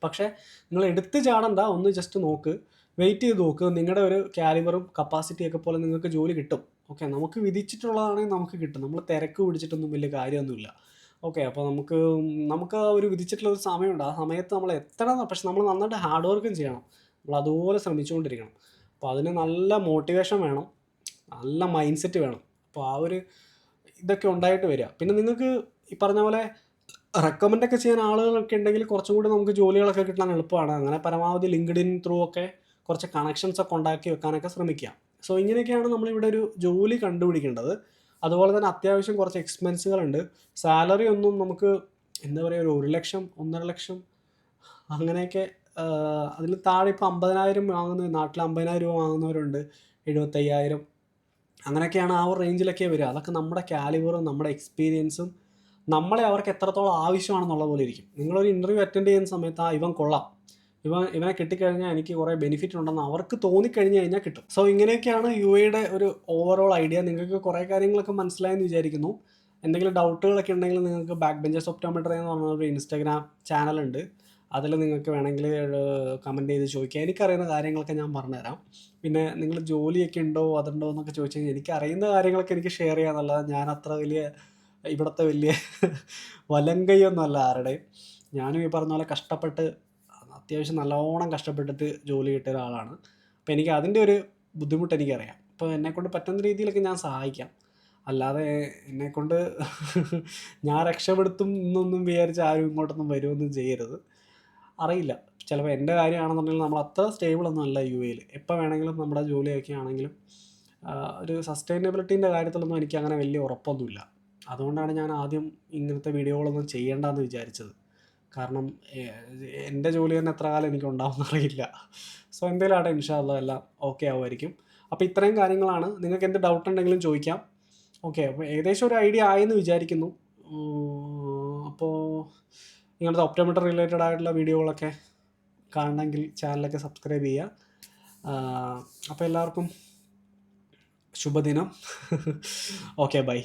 പക്ഷേ നിങ്ങൾ എടുത്ത് ചാടണ്ട, ഒന്ന് ജസ്റ്റ് നോക്ക്, വെയിറ്റ് ചെയ്ത് നോക്ക്. നിങ്ങളുടെ ഒരു കാലിബറും കപ്പാസിറ്റിയൊക്കെ പോലെ നിങ്ങൾക്ക് ജോലി കിട്ടും. ഓക്കെ, നമുക്ക് വിധിച്ചിട്ടുള്ളതാണെങ്കിൽ നമുക്ക് കിട്ടും. നമ്മൾ തിരക്ക് പിടിച്ചിട്ടൊന്നും വലിയ കാര്യമൊന്നുമില്ല. ഓക്കെ, അപ്പോൾ നമുക്ക് ആ ഒരു വിധിച്ചിട്ടുള്ള ഒരു സമയമുണ്ട്. ആ സമയത്ത് നമ്മൾ എത്തണം. പക്ഷെ നമ്മൾ നന്നായിട്ട് ഹാർഡ് വർക്കും ചെയ്യണം. നമ്മൾ അതുപോലെ ശ്രമിച്ചുകൊണ്ടിരിക്കണം. അപ്പോൾ അതിന് നല്ല മോട്ടിവേഷൻ വേണം, നല്ല മൈൻഡ് സെറ്റ് വേണം. അപ്പോൾ ആ ഒരു ഇതൊക്കെ ഉണ്ടായിട്ട് വരിക. പിന്നെ നിങ്ങൾക്ക് ഈ പറഞ്ഞ പോലെ റെക്കമെൻഡൊക്കെ ചെയ്യാൻ ആളുകളൊക്കെ ഉണ്ടെങ്കിൽ കുറച്ചും കൂടി നമുക്ക് ജോലികളൊക്കെ കിട്ടാൻ എളുപ്പമാണ്. അങ്ങനെ പരമാവധി ലിങ്ക്ഡിൻ ത്രൂ ഒക്കെ കുറച്ച് കണക്ഷൻസൊക്കെ ഉണ്ടാക്കി വെക്കാനൊക്കെ ശ്രമിക്കുക. സോ ഇങ്ങനെയൊക്കെയാണ് നമ്മളിവിടെ ഒരു ജോലി കണ്ടുപിടിക്കേണ്ടത്. അതുപോലെ തന്നെ അത്യാവശ്യം കുറച്ച് എക്സ്പെൻസുകളുണ്ട്. സാലറി ഒന്നും നമുക്ക് എന്താ പറയുക, ഒരു 1,00,000 1,50,000 അങ്ങനെയൊക്കെ അതിൽ താഴെ ഇപ്പോൾ 50,000 വാങ്ങുന്ന നാട്ടിൽ 50,000 രൂപ വാങ്ങുന്നവരുണ്ട്, 75,000 അങ്ങനെയൊക്കെയാണ്. ആ ഒരു റേഞ്ചിലൊക്കെ വരിക. അതൊക്കെ നമ്മുടെ കാലിബറും നമ്മുടെ എക്സ്പീരിയൻസും നമ്മളെ അവർക്ക് എത്രത്തോളം ആവശ്യമാണെന്നുള്ള പോലെ ഇരിക്കും. നിങ്ങളൊരു ഇൻ്റർവ്യൂ അറ്റൻഡ് ചെയ്യുന്ന സമയത്ത് ഇവൻ കൊള്ളാം, ഇവനെ കിട്ടിക്കഴിഞ്ഞാൽ എനിക്ക് കുറേ ബെനിഫിറ്റ് ഉണ്ടെന്ന് അവർക്ക് തോന്നിക്കഴിഞ്ഞ് കഴിഞ്ഞാൽ കിട്ടും. സോ ഇങ്ങനെയൊക്കെയാണ് UAEയുടെ ഒരു ഓവറോൾ ഐഡിയ. നിങ്ങൾക്ക് കുറേ കാര്യങ്ങളൊക്കെ മനസ്സിലായെന്ന് വിചാരിക്കുന്നു. എന്തെങ്കിലും ഡൗട്ടുകളൊക്കെ ഉണ്ടെങ്കിൽ നിങ്ങൾക്ക് ബാക്ക് ബെഞ്ചേഴ്സ് ഒപ്റ്റോമെട്രി എന്ന് പറഞ്ഞ ഒരു ഇൻസ്റ്റാഗ്രാം ചാനലുണ്ട്. അതിൽ നിങ്ങൾക്ക് വേണമെങ്കിൽ കമൻറ്റ് ചെയ്ത് ചോദിക്കുക. എനിക്കറിയുന്ന കാര്യങ്ങളൊക്കെ ഞാൻ പറഞ്ഞുതരാം. പിന്നെ നിങ്ങൾ ജോലിയൊക്കെ ഉണ്ടോ അതുണ്ടോ എന്നൊക്കെ ചോദിച്ചു കഴിഞ്ഞാൽ എനിക്കറിയുന്ന കാര്യങ്ങളൊക്കെ എനിക്ക് ഷെയർ ചെയ്യാമെന്നുള്ളത്. ഞാൻ അത്ര ഇവിടുത്തെ വലിയ വലങ്കയൊന്നുമല്ല ആരുടെയും. ഞാനും ഈ പറഞ്ഞ പോലെ കഷ്ടപ്പെട്ട് അത്യാവശ്യം നല്ലോണം കഷ്ടപ്പെട്ടിട്ട് ജോലി കിട്ടിയ ഒരാളാണ്. അപ്പോൾ എനിക്ക് അതിൻ്റെ ഒരു ബുദ്ധിമുട്ട് എനിക്കറിയാം. അപ്പോൾ എന്നെക്കൊണ്ട് പറ്റുന്ന രീതിയിലൊക്കെ ഞാൻ സഹായിക്കാം. അല്ലാതെ എന്നെക്കൊണ്ട് ഞാൻ രക്ഷപ്പെടുത്തും എന്നൊന്നും വിചാരിച്ച് ആരും ഇങ്ങോട്ടൊന്നും വരുമൊന്നും ചെയ്യരുത്. അറിയില്ല, ചിലപ്പോൾ എൻ്റെ കാര്യമാണെന്നുണ്ടെങ്കിൽ നമ്മൾ അത്ര സ്റ്റേബിളൊന്നും അല്ല UAEയിൽ. എപ്പോൾ വേണമെങ്കിലും നമ്മുടെ ജോലിയൊക്കെ ആണെങ്കിലും ഒരു സസ്റ്റൈനബിലിറ്റീൻ്റെ കാര്യത്തിലൊന്നും എനിക്ക് അങ്ങനെ വലിയ ഉറപ്പൊന്നുമില്ല. അതുകൊണ്ടാണ് ഞാൻ ആദ്യം ഇങ്ങനത്തെ വീഡിയോകളൊന്നും ചെയ്യേണ്ടെന്ന് വിചാരിച്ചത്. കാരണം എൻ്റെ ജോലി തന്നെ എത്ര കാലം എനിക്ക് ഉണ്ടാവുമെന്ന് അറിയില്ല. സോ എന്തായാലും ആട്ടെ, ഇൻഷാ അല്ലാഹ് എല്ലാം ഓക്കെ ആവുമായിരിക്കും. അപ്പോൾ ഇത്രയും കാര്യങ്ങളാണ്. നിങ്ങൾക്ക് എന്ത് ഡൗട്ട് ഉണ്ടെങ്കിലും ചോദിക്കാം. ഓക്കെ, അപ്പോൾ ഏകദേശം ഒരു ഐഡിയ ആയെന്ന് വിചാരിക്കുന്നു. അപ്പോൾ ഇങ്ങനത്തെ ഒപ്റ്റോമെട്രി റിലേറ്റഡ് ആയിട്ടുള്ള വീഡിയോകളൊക്കെ കാണണമെങ്കിൽ ചാനലൊക്കെ സബ്സ്ക്രൈബ് ചെയ്യുക. അപ്പോൾ എല്ലാവർക്കും ശുഭദിനം. Okay, by.